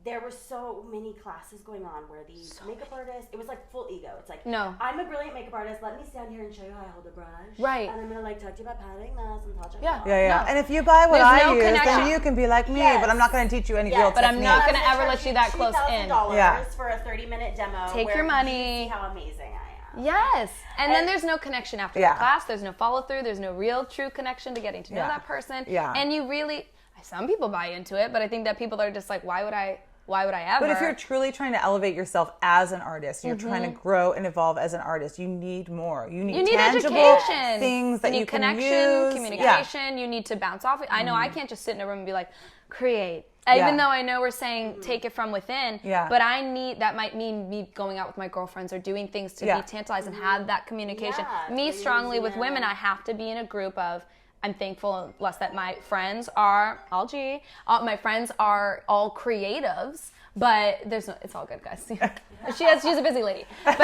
there were so many classes going on where these makeup artists, it was like full ego. It's like, no, I'm a brilliant makeup artist, let me stand here and show you how I hold a brush, right, and I'm gonna talk to you about patting this and touch it. No. And if you buy what I use, then you can be like me, but I'm not going to teach you any real techniques. But I'm not going to ever let you that close in. $2,000 for a 30-minute demo. Take your money. You see how amazing I am. Yes. And then there's no connection after the class. There's no follow through. There's no real true connection to getting to know that person. Yeah. And you really, some people buy into it, but I think that people are just like, why would I ever? But if you're truly trying to elevate yourself as an artist, you're trying to grow and evolve as an artist, you need more. You need tangible education. Things that you can use. Communication. You need to bounce off it. I know I can't just sit in a room and be like, create. Even though I know we're saying take it from within, but I need, that might mean me going out with my girlfriends or doing things to be tantalized and have that communication. Me strongly with women, I have to be in a group of, I'm thankful less that my friends are my friends are all creatives, but it's all good, guys. She's a busy lady, but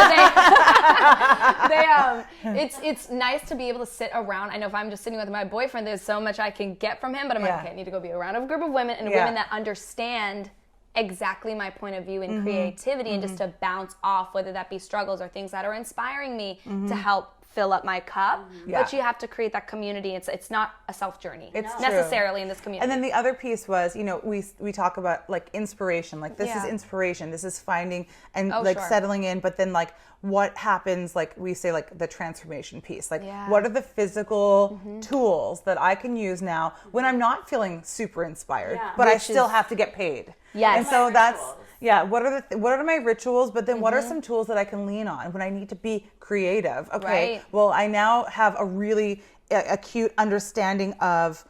it's nice to be able to sit around. I know if I'm just sitting with my boyfriend, there's so much I can get from him, but I'm like, okay, I need to go be around a group of women and women that understand exactly my point of view in creativity and just to bounce off, whether that be struggles or things that are inspiring me to help fill up my cup, but you have to create that community. It's not a self journey. It's necessarily in this community. And then the other piece was, we talk about like inspiration, like this is inspiration, this is finding and settling in, but then like what happens, like we say like the transformation piece, like what are the physical tools that I can use now when I'm not feeling super inspired, but I still have to get paid. Yes. And so that's what are my rituals, but then what are some tools that I can lean on when I need to be creative? Okay, well, I now have a really acute understanding of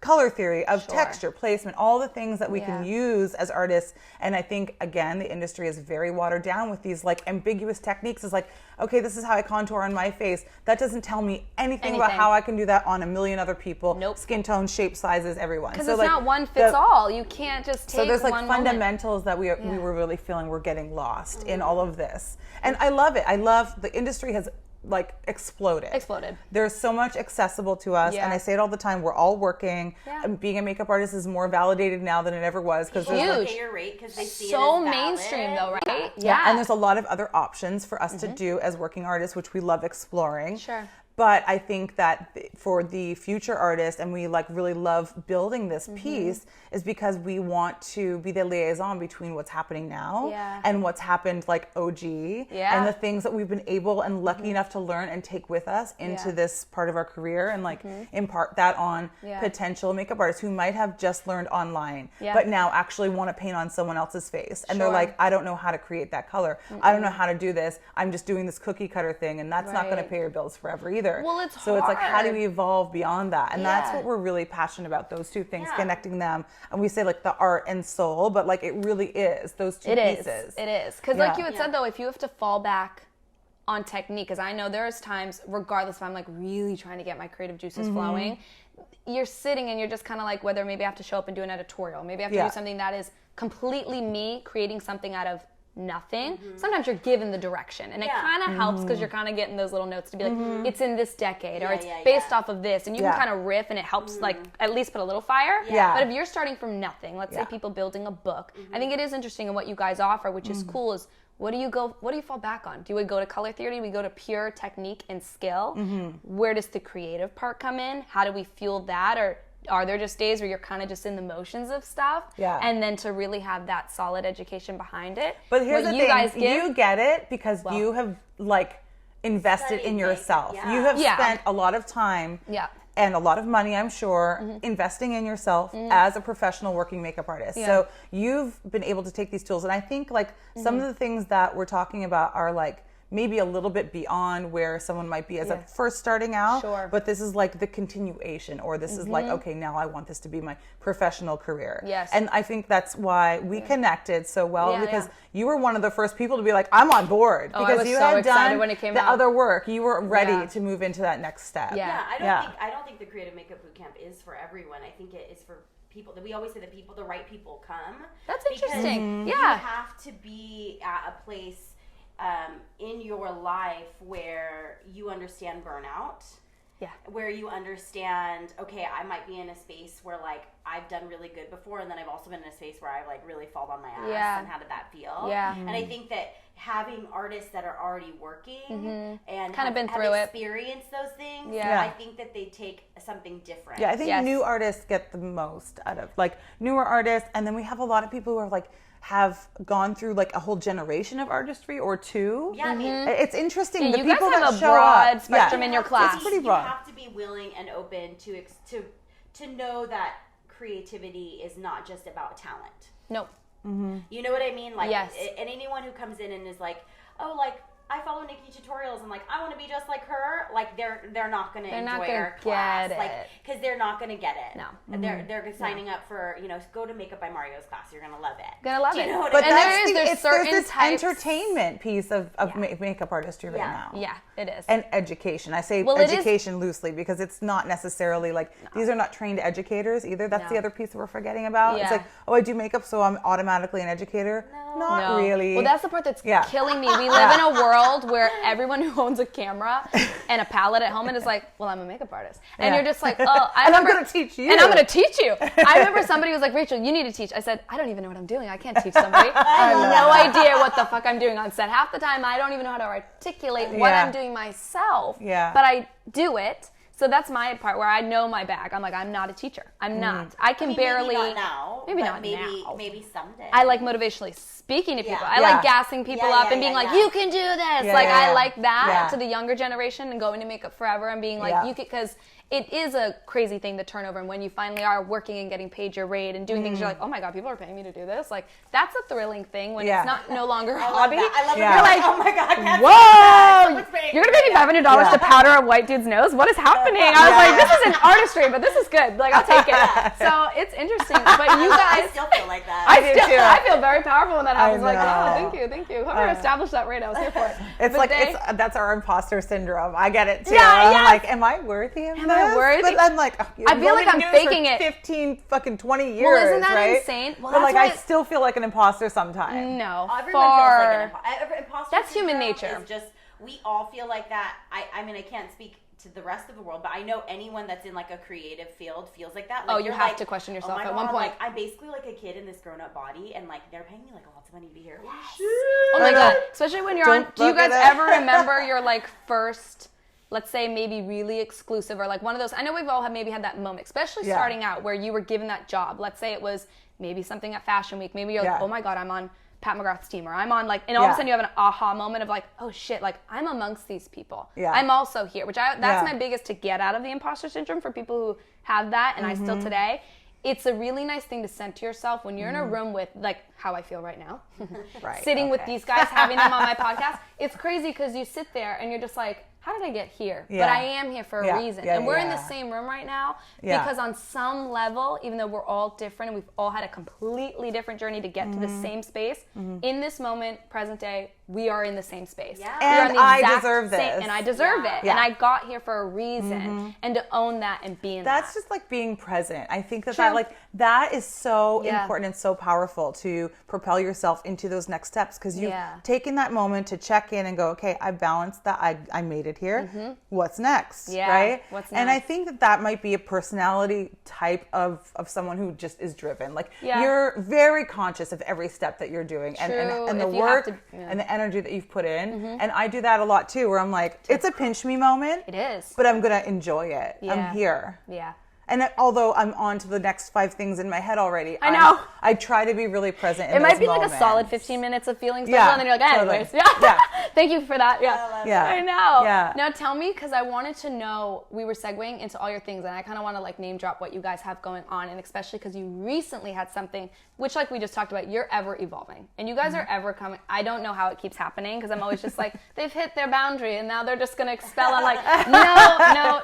color theory, of texture, placement, all the things that we can use as artists. And I think, again, the industry is very watered down with these like ambiguous techniques. It's like, okay, this is how I contour on my face. That doesn't tell me anything about how I can do that on a million other people. Skin tone, shape, sizes, everyone. Because it's not one fits all. You can't just take one. So there's like fundamentals that we were really feeling we're getting lost in all of this. And I love it. I love the industry has like exploded. There's so much accessible to us, and I say it all the time. We're all working. Being a makeup artist is more validated now than it ever was because there's pay your rate because they see so it as mainstream though, right? And there's a lot of other options for us to do as working artists, which we love exploring. Sure. But I think that for the future artist, and we like really love building this piece, is because we want to be the liaison between what's happening now and what's happened like OG and the things that we've been able and lucky enough to learn and take with us into this part of our career and like impart that on potential makeup artists who might have just learned online but now actually want to paint on someone else's face. And they're like, I don't know how to create that color. I don't know how to do this. I'm just doing this cookie cutter thing, and that's not going to pay your bills forever either. Well, it's so hard. It's like, how do we evolve beyond that? And that's what we're really passionate about, those two things, connecting them. And we say like the art and soul, but like it really is those two pieces. It is. Because like you had said though, if you have to fall back on technique, because I know there's times, regardless if I'm like really trying to get my creative juices flowing, you're sitting and you're just kind of like, whether maybe I have to show up and do an editorial, maybe I have to do something that is completely me creating something out of nothing. Sometimes you're given the direction, and it kind of helps because you're kind of getting those little notes to be like, it's in this decade, or it's based off of this, and you can kind of riff, and it helps like at least put a little fire. But if you're starting from nothing, let's say people building a book, I think it is interesting in what you guys offer, which is cool, is what do you fall back on? Do we go to color theory? Do we go to pure technique and skill? Where does the creative part come in? How do we fuel that? Or are there just days where you're kind of just in the motions of stuff? And then to really have that solid education behind it. But here's the thing, you get it because you have like invested in yourself. You have spent a lot of time and a lot of money, I'm sure, investing in yourself as a professional working makeup artist. So you've been able to take these tools, and I think like some of the things that we're talking about are like maybe a little bit beyond where someone might be as a first starting out, but this is like the continuation, or this is like, okay, now I want this to be my professional career. And I think that's why we connected so well, because you were one of the first people to be like, I'm on board, because you had done when it came out. Other work. You were ready to move into that next step. I don't think the Creative Makeup Bootcamp is for everyone. I think it is for people. That we always say that the right people come. That's interesting. You have to be at a place in your life where you understand burnout, where you understand, okay, I might be in a space where like I've done really good before, and then I've also been in a space where I've like really fallen on my ass, and how did that feel? And I think that having artists that are already working and kind of been through it, experienced those things, I think that they take something different. I think new artists get the most out of like newer artists, and then we have a lot of people who are like have gone through like a whole generation of artistry or two. It's interesting. And the you people guys have that a show broad up, spectrum in your class. It's pretty broad. You have to be willing and open to know that creativity is not just about talent. Nope. You know what I mean? Like, and anyone who comes in and is like, oh, like, I follow Nikki tutorials and like I want to be just like her, like they're not going to enjoy our class, like because they're not going to get it. No, they're signing up for go to Makeup by Mario's class. You're going to love it. Do you know what but I mean? there's this entertainment piece of makeup artistry right now. Yeah, it is. And education. I say education loosely because it's not necessarily like these are not trained educators either. That's the other piece that we're forgetting about. It's like, oh, I do makeup, so I'm automatically an educator. Not really. Well, that's the part that's killing me. We live in a world where everyone who owns a camera and a palette at home and is like, well, I'm a makeup artist. And you're just like, oh, I'm going to teach you. And I'm going to teach you. I remember somebody was like, Rachel, you need to teach. I said, I don't even know what I'm doing. I can't teach somebody. I have no idea what the fuck I'm doing on set. Half the time, I don't even know how to articulate what I'm doing myself. But I do it. So that's my part where I know my bag. I'm like, I'm not a teacher. I'm not. I can barely. Maybe not now. Maybe not now. Maybe someday. I like motivationally speaking to people. I like gassing people up and being like, you can do this. I like that to the younger generation and going to Makeup Forever and being like, you can, because it is a crazy thing to turn over. And when you finally are working and getting paid your rate and doing things, you're like, oh my God, people are paying me to do this. Like, that's a thrilling thing when it's not no longer a hobby. I love You're like, oh my God, whoa, you're going to pay me $500 to powder a white dude's nose? What is happening? I was like, this isn't artistry, but this is good. Like, I'll take it. So it's interesting. But you guys. I still feel like that. I do too. I feel very powerful when that happens. Like, oh, thank you. Whoever established that rate, I was here for it. It's like, that's our imposter syndrome. I get it too. I'm like, am I worthy of this? Am I worthy? But I'm like, I feel like I'm faking it. 15 fucking 20 years, well, isn't that right? insane? Well, but like, I still feel like an imposter sometimes. No, everyone feels like an imposter. That's human nature. Is just we all feel like that. I mean, I can't speak to the rest of the world, but I know anyone that's in like a creative field feels like that. Like, you have to question yourself at one point. Like, I'm basically like a kid in this grown-up body, and like they're paying me like lots of money to be here. Oh my God! Especially when you're on. Do you guys ever remember your like first? Let's say maybe really exclusive or like one of those. I know we've all maybe had that moment, especially starting out where you were given that job. Let's say it was maybe something at Fashion Week. Maybe you're like, oh my God, I'm on Pat McGrath's team, or I'm on like, and all of a sudden you have an aha moment of like, oh shit, like I'm amongst these people. I'm also here, which that's my biggest to get out of the imposter syndrome for people who have that, and I still today. It's a really nice thing to center yourself when you're in a room with, like, how I feel right now, sitting with these guys, having them on my podcast. It's crazy because you sit there and you're just like, how did I get here? But I am here for a reason. And we're in the same room right now because on some level, even though we're all different and we've all had a completely different journey to get to the same space, in this moment, present day, we are in the same space. Yeah. And I deserve this. And I deserve it. Yeah. And I got here for a reason. And to own that and be in That's just like being present. I think that is so important and so powerful to propel yourself into those next steps, because you've taken that moment to check in and go, okay, I balanced that. I made it here. What's next? Right? What's next? And I think that might be a personality type of someone who just is driven. Like you're very conscious of every step that you're doing and the work and the energy that you've put in. And I do that a lot too, where I'm like, it's a pinch me moment. It is. But I'm going to enjoy it. I'm here. Yeah. And although I'm on to the next 5 things in my head already, I know. I try to be really present in It might be moments. like a solid 15 minutes of feeling special, and then you're like, anyways. Yeah. Thank you for that. Yeah. I know. Yeah. Now tell me, because I wanted to know, we were segueing into all your things, and I kind of want to like name drop what you guys have going on, and especially because you recently had something, which like we just talked about, you're ever evolving. And you guys are ever coming. I don't know how it keeps happening, because I'm always just like, they've hit their boundary, and now they're just going to expel. I'm like,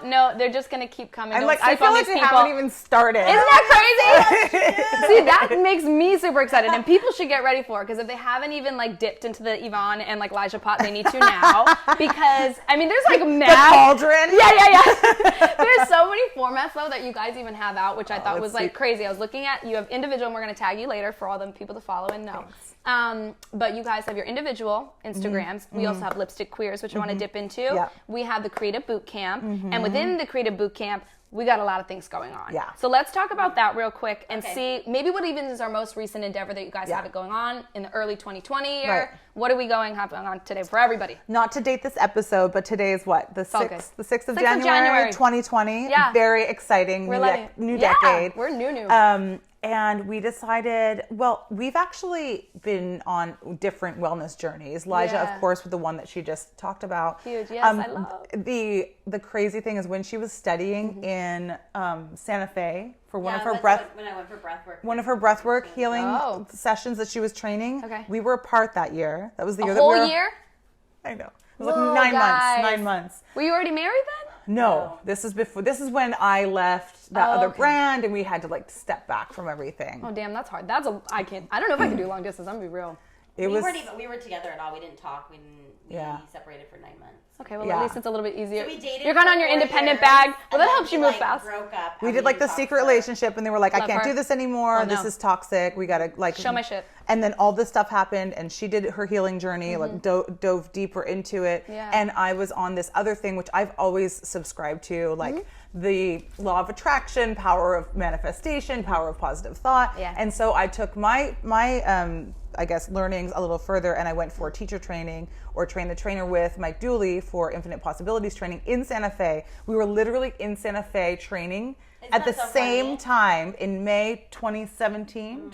no, they're just going to keep coming. I'm Don't like, I feel like they haven't even started. Isn't that crazy? See, that makes me super excited, and people should get ready for it, because if they haven't even like dipped into the Yvonne and like Lijha pot, they need to now, because I mean, there's like the cauldron. Yeah. There's so many formats though that you guys even have out, which I thought was like crazy. I was looking at, you have individual, and we're going to tag you later for all the people to follow and know. But you guys have your individual Instagrams. We also have Lipstick Queers, which I want to dip into. Yeah. We have the Creative Bootcamp, and within the Creative Bootcamp, we got a lot of things going on. Yeah. So let's talk about that real quick and see maybe what even is our most recent endeavor that you guys have it going on in the early 2020 year. Right. What are we having on today for everybody? Not to date this episode, but today is what? The 6th of January 2020. Yeah. Very exciting. New decade. We're new. And we decided, well, we've actually been on different wellness journeys. Lijha, of course, with the one that she just talked about. Huge, yes, I love. The crazy thing is when she was studying in Santa Fe for when I went for breathwork. One of her breathwork healing sessions that she was training. Okay. We were apart that year. That was the year that we were. A whole year? I know. It was like 9 months. Were you already married then? No, this is before. This is when I left that other brand, and we had to like step back from everything. Oh damn, that's hard. I don't know if I can do long distance. I'm gonna be real. We were together at all. We didn't talk. We separated for 9 months. Okay, well at least it's a little bit easier. So we dated. You're kind of on your independent bag. Well, that helps you move fast. Broke up. We did like the secret relationship, and they were like, "I can't do this anymore. This is toxic. We gotta like show my shit." And then all this stuff happened, and she did her healing journey, like dove deeper into it. Yeah. And I was on this other thing, which I've always subscribed to, like the law of attraction, power of manifestation, power of positive thought. Yeah. And so I took my I guess learnings a little further, and I went for teacher training or train the trainer with Mike Dooley for Infinite Possibilities training in Santa Fe. We were literally in Santa Fe training at the same time in May 2017.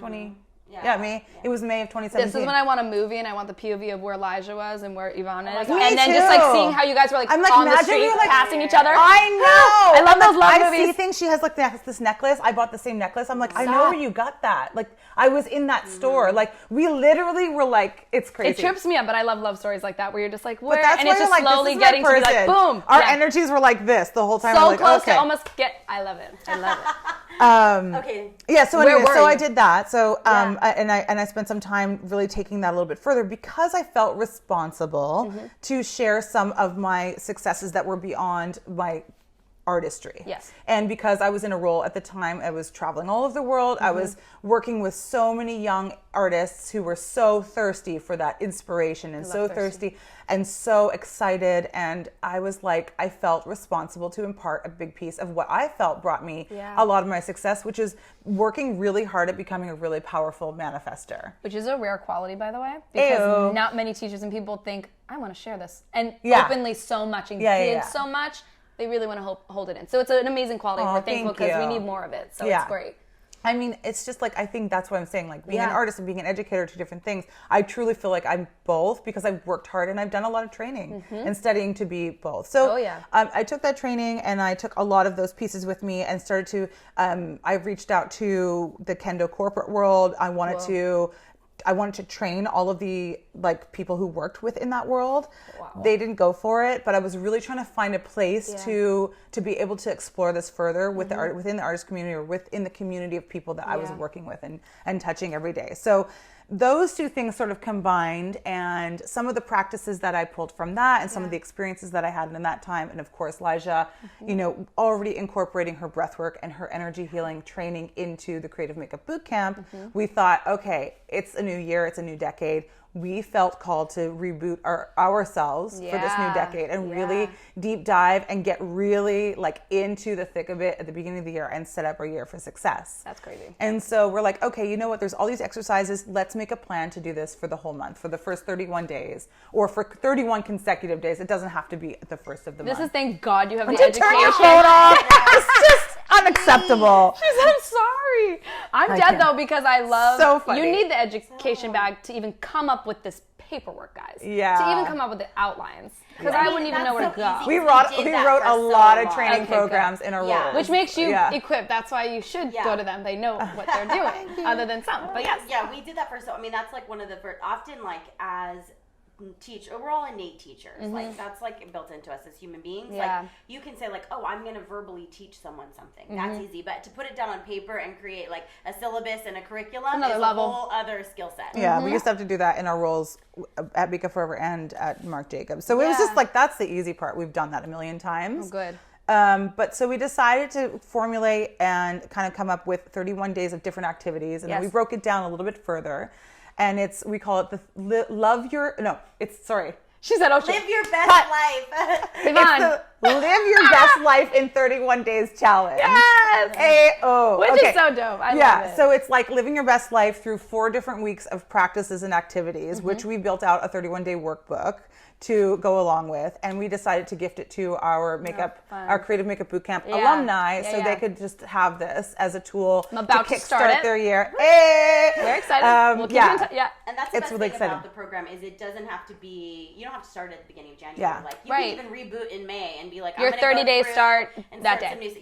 It was May of 2017. This is when I want a movie, and I want the POV of where Elijah was and where Yvonne is, and then just like seeing how you guys were like on the street passing each other. I know. I love those love movies. I see things. She has like this necklace. I bought the same necklace. I'm like, I know where you got that. Like I was in that store. Like we literally were like, it's crazy. It trips me up, but I love stories like that where you're just like, where? And it's just slowly getting to be like, boom. Our energies were like this the whole time. So close to almost get. I love it. I love it. Okay. Yeah. So anyway, I did that. So and I spent some time really taking that a little bit further because I felt responsible to share some of my successes that were beyond my artistry. Yes. And because I was in a role at the time, I was traveling all over the world. I was working with so many young artists who were so thirsty for that inspiration and so thirsty and so excited. And I was like, I felt responsible to impart a big piece of what I felt brought me a lot of my success, which is working really hard at becoming a really powerful manifester. Which is a rare quality, by the way, because not many teachers and people think, I want to share this. And openly so much and give so much. They really want to hold it in. So it's an amazing quality. We're thankful because we need more of it. So it's great. I mean, it's just like, I think that's what I'm saying. Like being an artist and being an educator are two different things. I truly feel like I'm both because I've worked hard and I've done a lot of training and studying to be both. So I took that training and I took a lot of those pieces with me and started to, I reached out to the kendo corporate world. I wanted to train all of the like people who worked within that world. Wow. They didn't go for it, but I was really trying to find a place to be able to explore this further with the art, within the artist community or within the community of people that I was working with and touching every day. So those two things sort of combined, and some of the practices that I pulled from that and some of the experiences that I had in that time, and of course Lijha, you know, already incorporating her breathwork and her energy healing training into the Creative Makeup Bootcamp, we thought, okay, it's a new year, it's a new decade. We felt called to reboot ourselves for this new decade and really deep dive and get really like into the thick of it at the beginning of the year and set up our year for success. That's crazy. And so we're like, okay, you know what? There's all these exercises. Let's make a plan to do this for the whole month, for the first 31 days, or for 31 consecutive days. It doesn't have to be the first of the month. This is, thank God you have the Turn your education. phone off. It's just unacceptable. She said, I'm sorry. I'm dead though, because I love, so funny. You need the education bag to even come up with this paperwork, guys. Yeah. To even come up with the outlines. Because I wouldn't even know where to go. We wrote a lot of training programs in a row. Which makes you equipped. That's why you should go to them. They know what they're doing, other than some. But yes. Yeah, we did that first. I mean, that's like one of the first, often like as we're all innate teachers. Like that's like built into us as human beings. Like you can say like, oh, I'm gonna verbally teach someone something. That's easy. But to put it down on paper and create like a syllabus and a curriculum is a whole other skill set. Yeah, we used to have to do that in our roles at Makeup Forever and at Marc Jacobs. So it was just like, that's the easy part. We've done that a million times. Oh, good. But so we decided to formulate and kind of come up with 31 days of different activities. And then we broke it down a little bit further. And we call it the She said, oh, live your best life. Yvonne. Live your best life in 31 days challenge. Yes. Which is so dope. I love it. So it's like living your best life through 4 different weeks of practices and activities, which we built out a 31-day workbook to go along with, and we decided to gift it to our our Creative Makeup Bootcamp alumni, so they could just have this as a tool to kickstart their year. Very excited. We'll keep you in touch. And that's the best thing about the program is it doesn't have to be. You don't have to start at the beginning of January. Like you can even reboot in May and be like, your 30-day start that day. I mean,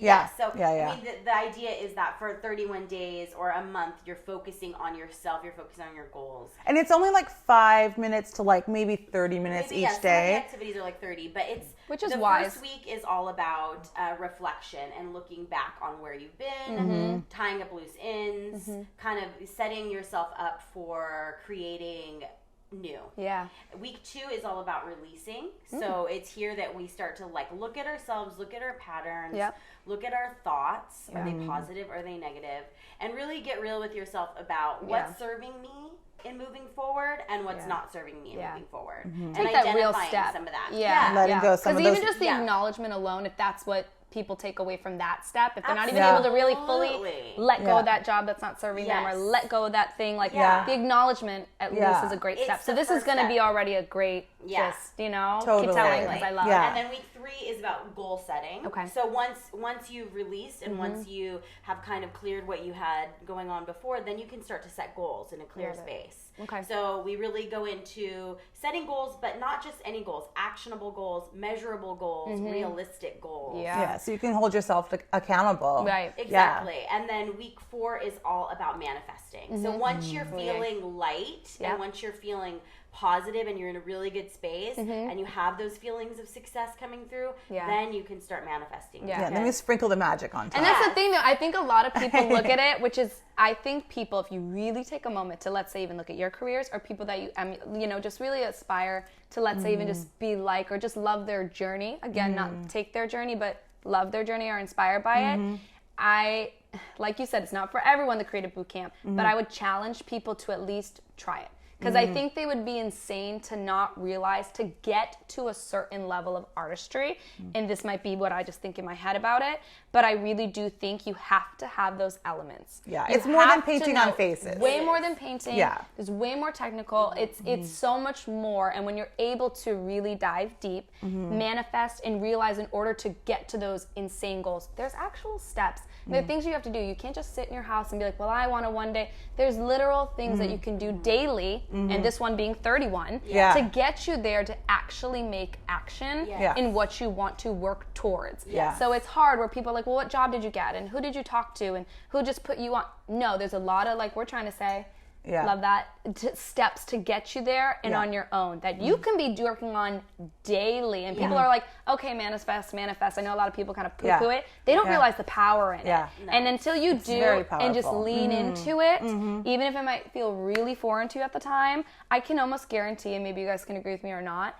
the idea is that for 31 days or a month, you're focusing on yourself. You're focusing on your goals. And it's only like 5 minutes to like maybe 30 minutes each day. Some activities are like 30, but which is the wise. First week is all about reflection and looking back on where you've been, tying up loose ends, kind of setting yourself up for creating new. Yeah. Week 2 is all about releasing. So it's here that we start to like look at ourselves, look at our patterns, look at our thoughts. Are they positive? Are they negative? And really get real with yourself about what's serving me in moving forward and what's not serving me in moving forward. And take that real identifying step. some of that. Letting go some of those. Because even just the acknowledgement alone, if that's what people take away from that step, if they're not even able to really fully let go of that job that's not serving them, or let go of that thing, like the acknowledgement at least is a great step. So this is going to be already a great just, keep telling, because I love it. And then week 3 is about goal setting. Okay. So once you've released and once you have kind of cleared what you had going on before, then you can start to set goals in a clear space. Okay. So we really go into setting goals, but not just any goals, actionable goals, measurable goals, realistic goals. Yeah, so you can hold yourself accountable. Right. Exactly. And then week 4 is all about manifesting. So once you're feeling light and once you're feeling positive and you're in a really good space and you have those feelings of success coming through, then you can start manifesting. Then we sprinkle the magic on top. And that's the thing, though. I think a lot of people look at it, which is, I think people, if you really take a moment to, let's say, even look at your careers, or people that you just really aspire to, let's say, even just be like, or just love their journey. Again, not take their journey, but love their journey or inspired by it. Like you said, it's not for everyone, the Creative Bootcamp, but I would challenge people to at least try it. Because I think they would be insane to not realize, to get to a certain level of artistry, and this might be what I just think in my head about it, but I really do think you have to have those elements. Yeah, it's more than painting on faces. Way more than painting. Yeah. There's way more technical. It's so much more, and when you're able to really dive deep, manifest, and realize in order to get to those insane goals, there's actual steps. There are things you have to do. You can't just sit in your house and be like, well, I want to one day. There's literal things that you can do daily, and this one being 31, to get you there to actually make action in what you want to work towards. So it's hard where people are like, well, what job did you get? And who did you talk to? And who just put you on? No, there's a lot of, like we're trying to say, Love that. Steps to get you there and on your own that you can be working on daily. And people are like, okay, manifest. I know a lot of people kind of poo-poo it. They don't realize the power in it. No. And until you do and just lean into it, even if it might feel really foreign to you at the time, I can almost guarantee, and maybe you guys can agree with me or not,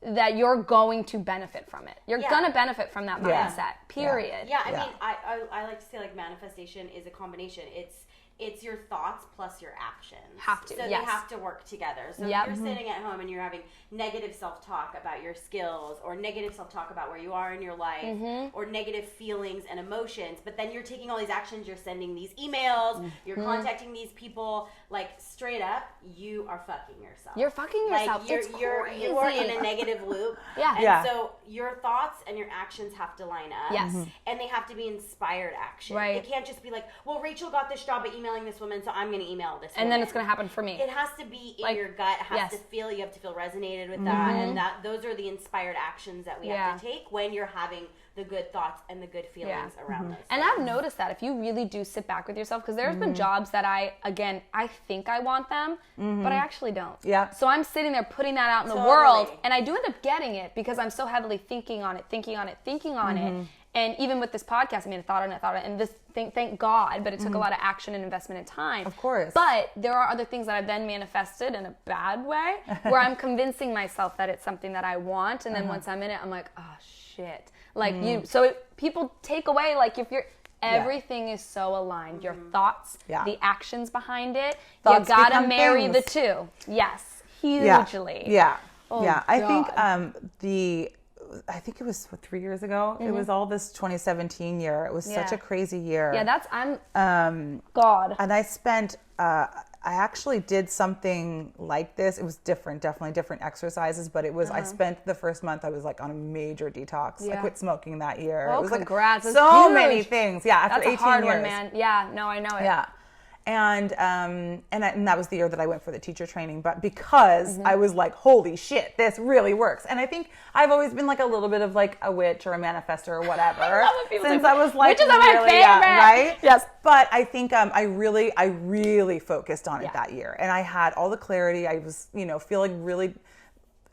that you're going to benefit from it. You're going to benefit from that mindset, period. Yeah, I mean, I like to say like manifestation is a combination. It's your thoughts plus your actions. So they have to work together. So if you're sitting at home and you're having negative self-talk about your skills or negative self-talk about where you are in your life or negative feelings and emotions, but then you're taking all these actions, you're sending these emails, you're contacting these people, like straight up, you are fucking yourself. You're fucking yourself. Like you are in a negative loop. And so your thoughts and your actions have to line up. And they have to be inspired action. It can't just be like, well, Rachel got this job at emailing this woman, so I'm going to email this woman. And then it's going to happen for me. It has to be in your gut. It has to feel, you have to feel resonated with that. And those are the inspired actions that we have to take when you're having the good thoughts and the good feelings around those. And I've noticed that if you really do sit back with yourself, because there's been jobs that I think I want them, but I actually don't. So I'm sitting there putting that out in the world, and I do end up getting it because I'm so heavily thinking on it. And even with this podcast, I mean, I thought on it, and this thing, thank God, but it took a lot of action and investment and time. Of course. But there are other things that I've then manifested in a bad way, where I'm convincing myself that it's something that I want, and then once I'm in it, I'm like, oh shit. Like people take away, like if you're, everything is so aligned. Your thoughts, the actions behind it, you gotta marry the two. Yes, hugely. Oh, yeah. I think it was 3 years ago. It was all this 2017 year. It was such a crazy year. God. And I spent, I actually did something like this. It was different, definitely different exercises, but it was, I spent the first month, I was like on a major detox. I quit smoking that year. Oh, it was congrats. Like so many things. Yeah, after That's 18 a hard years. one, man. Yeah, no, I know it. Yeah. And that was the year that I went for the teacher training, but because I was like, holy shit, this really works. And I think I've always been like a little bit of like a witch or a manifestor or whatever since I was like, witches are my favorite. Right? Yes. But I think I really focused on it that year, and I had all the clarity. I was, feeling really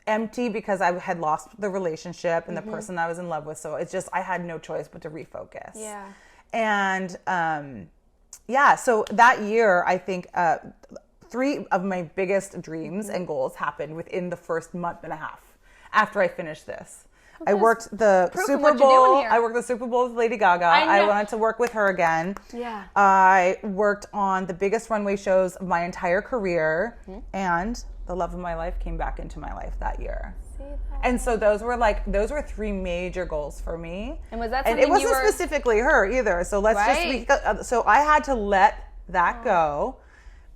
empty because I had lost the relationship and the person I was in love with. So it's just, I had no choice but to refocus. Yeah. And, so that year, I think 3 of my biggest dreams and goals happened within the first month and a half after I finished this. I worked the Super Bowl. I worked the Super Bowl with Lady Gaga. I wanted to work with her again. Yeah. I worked on the biggest runway shows of my entire career, and the love of my life came back into my life that year. And so those were 3 major goals for me. And was that something and it wasn't specifically her either. So so I had to let that go.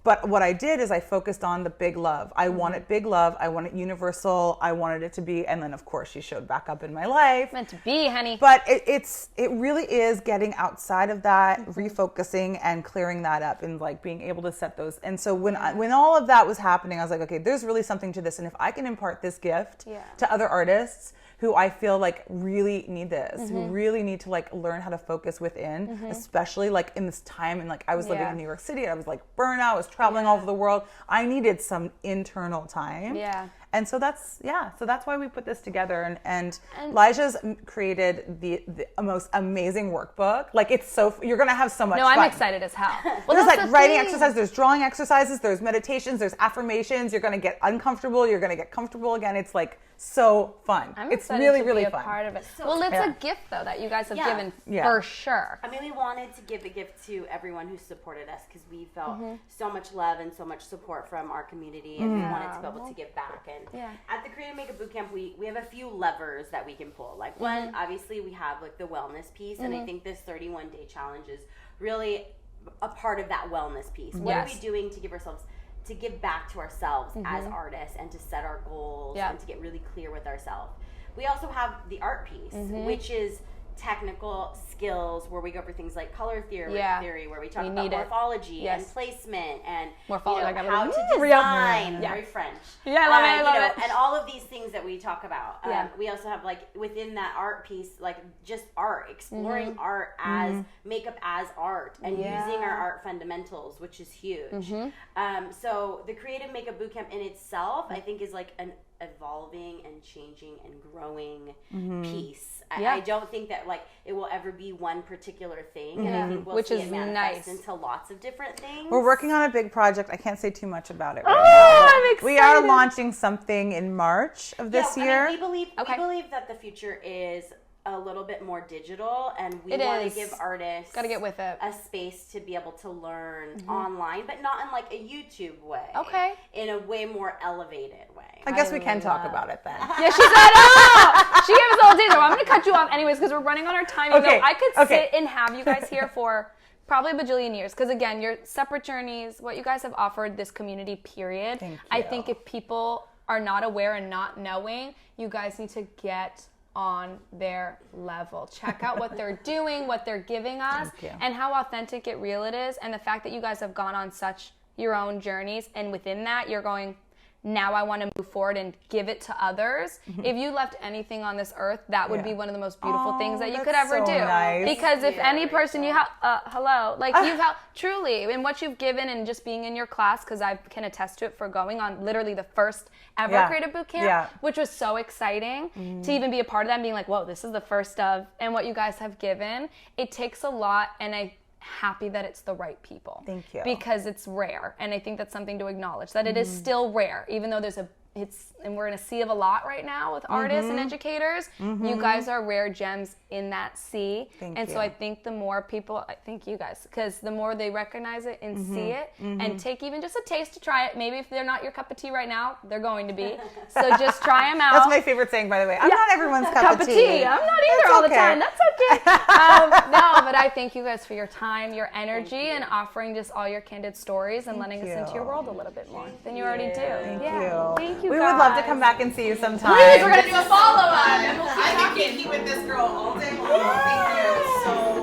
But what I did is I focused on the big love. I wanted big love. I wanted universal. I wanted it to be, and then of course she showed back up in my life. Meant to be, honey. But it really is getting outside of that, refocusing and clearing that up, and like being able to set those. And so when all of that was happening, I was like, okay, there's really something to this, and if I can impart this gift to other artists who I feel like really need this, who really need to like learn how to focus within, especially like in this time. And like I was living in New York City, and I was like burnout, I was traveling all over the world. I needed some internal time. Yeah. And so that's why we put this together. And Lijha's created the most amazing workbook. Like you're going to have so much fun. No, I'm excited as hell. Well, there's like writing exercises, there's drawing exercises, there's meditations, there's affirmations. You're going to get uncomfortable. You're going to get comfortable again. It's like so fun. It's really, really fun. Part of it. Well, it's a gift though that you guys have given for sure. I mean, we wanted to give a gift to everyone who supported us because we felt so much love and so much support from our community, and we wanted to be able to give back. And at the Creative Makeup Bootcamp, we have a few levers that we can pull. Like one, obviously, we have like the wellness piece, and I think this 31-day challenge is really a part of that wellness piece. What are we doing to give back to ourselves as artists, and to set our goals and to get really clear with ourselves? We also have the art piece, which is technical skills where we go over things like color theory, where we talk about morphology and placement and how to design. Very French. Yeah, I love it. And all of these things that we talk about. We also have like within that art piece, like just art, exploring art as makeup as art and using our art fundamentals, which is huge. So the Creative Makeup Bootcamp in itself, I think, is like an evolving and changing and growing piece. I don't think that like it will ever be one particular thing, and I think we'll see it manifest into lots of different things. We're working on a big project. I can't say too much about it right now. I'm excited. We are launching something in March of this year. I mean, we believe that the future is a little bit more digital, and we want to give artists gotta get with it a space to be able to learn online, but not in like a YouTube way. In a way more elevated way. I guess we can talk about it then. Yeah, she said, she gave us all teaser. Well, I'm going to cut you off anyways because we're running on our time. Okay. I could sit and have you guys here for probably a bajillion years because, again, your separate journeys, what you guys have offered this community, period. Thank you. I think if people are not aware and not knowing, you guys need to get on their level. Check out what they're doing, what they're giving us, and how authentic and real it is. And the fact that you guys have gone on such your own journeys, and within that, you're going, now I want to move forward and give it to others. If you left anything on this earth, that would be one of the most beautiful things that you could ever do. Nice. Because if any person you have, you've helped, truly, in what you've given and just being in your class, because I can attest to it for going on literally the first ever Creative Bootcamp, which was so exciting to even be a part of that and being like, whoa, this is the first of, and what you guys have given. It takes a lot, and I'm happy that it's the right people. Thank you. Because it's rare, and I think that's something to acknowledge, that it is still rare, even though and we're in a sea of a lot right now with artists and educators. You guys are rare gems in that sea. Thank you. So I think the more people, I think you guys, because the more they recognize it and see it and take even just a taste to try it, maybe if they're not your cup of tea right now, they're going to be. So just try them out. That's my favorite saying, by the way. I'm not everyone's cup of tea. I'm not either all the time. That's okay. No, but I thank you guys for your time, your energy, and offering just all your candid stories and letting us into your world a little bit more than you already do. Thank you. Thank you, we guys. would love to come back and see you sometime. Please, we're going to do a follow-up. I can keep with this girl all day long. Thank you so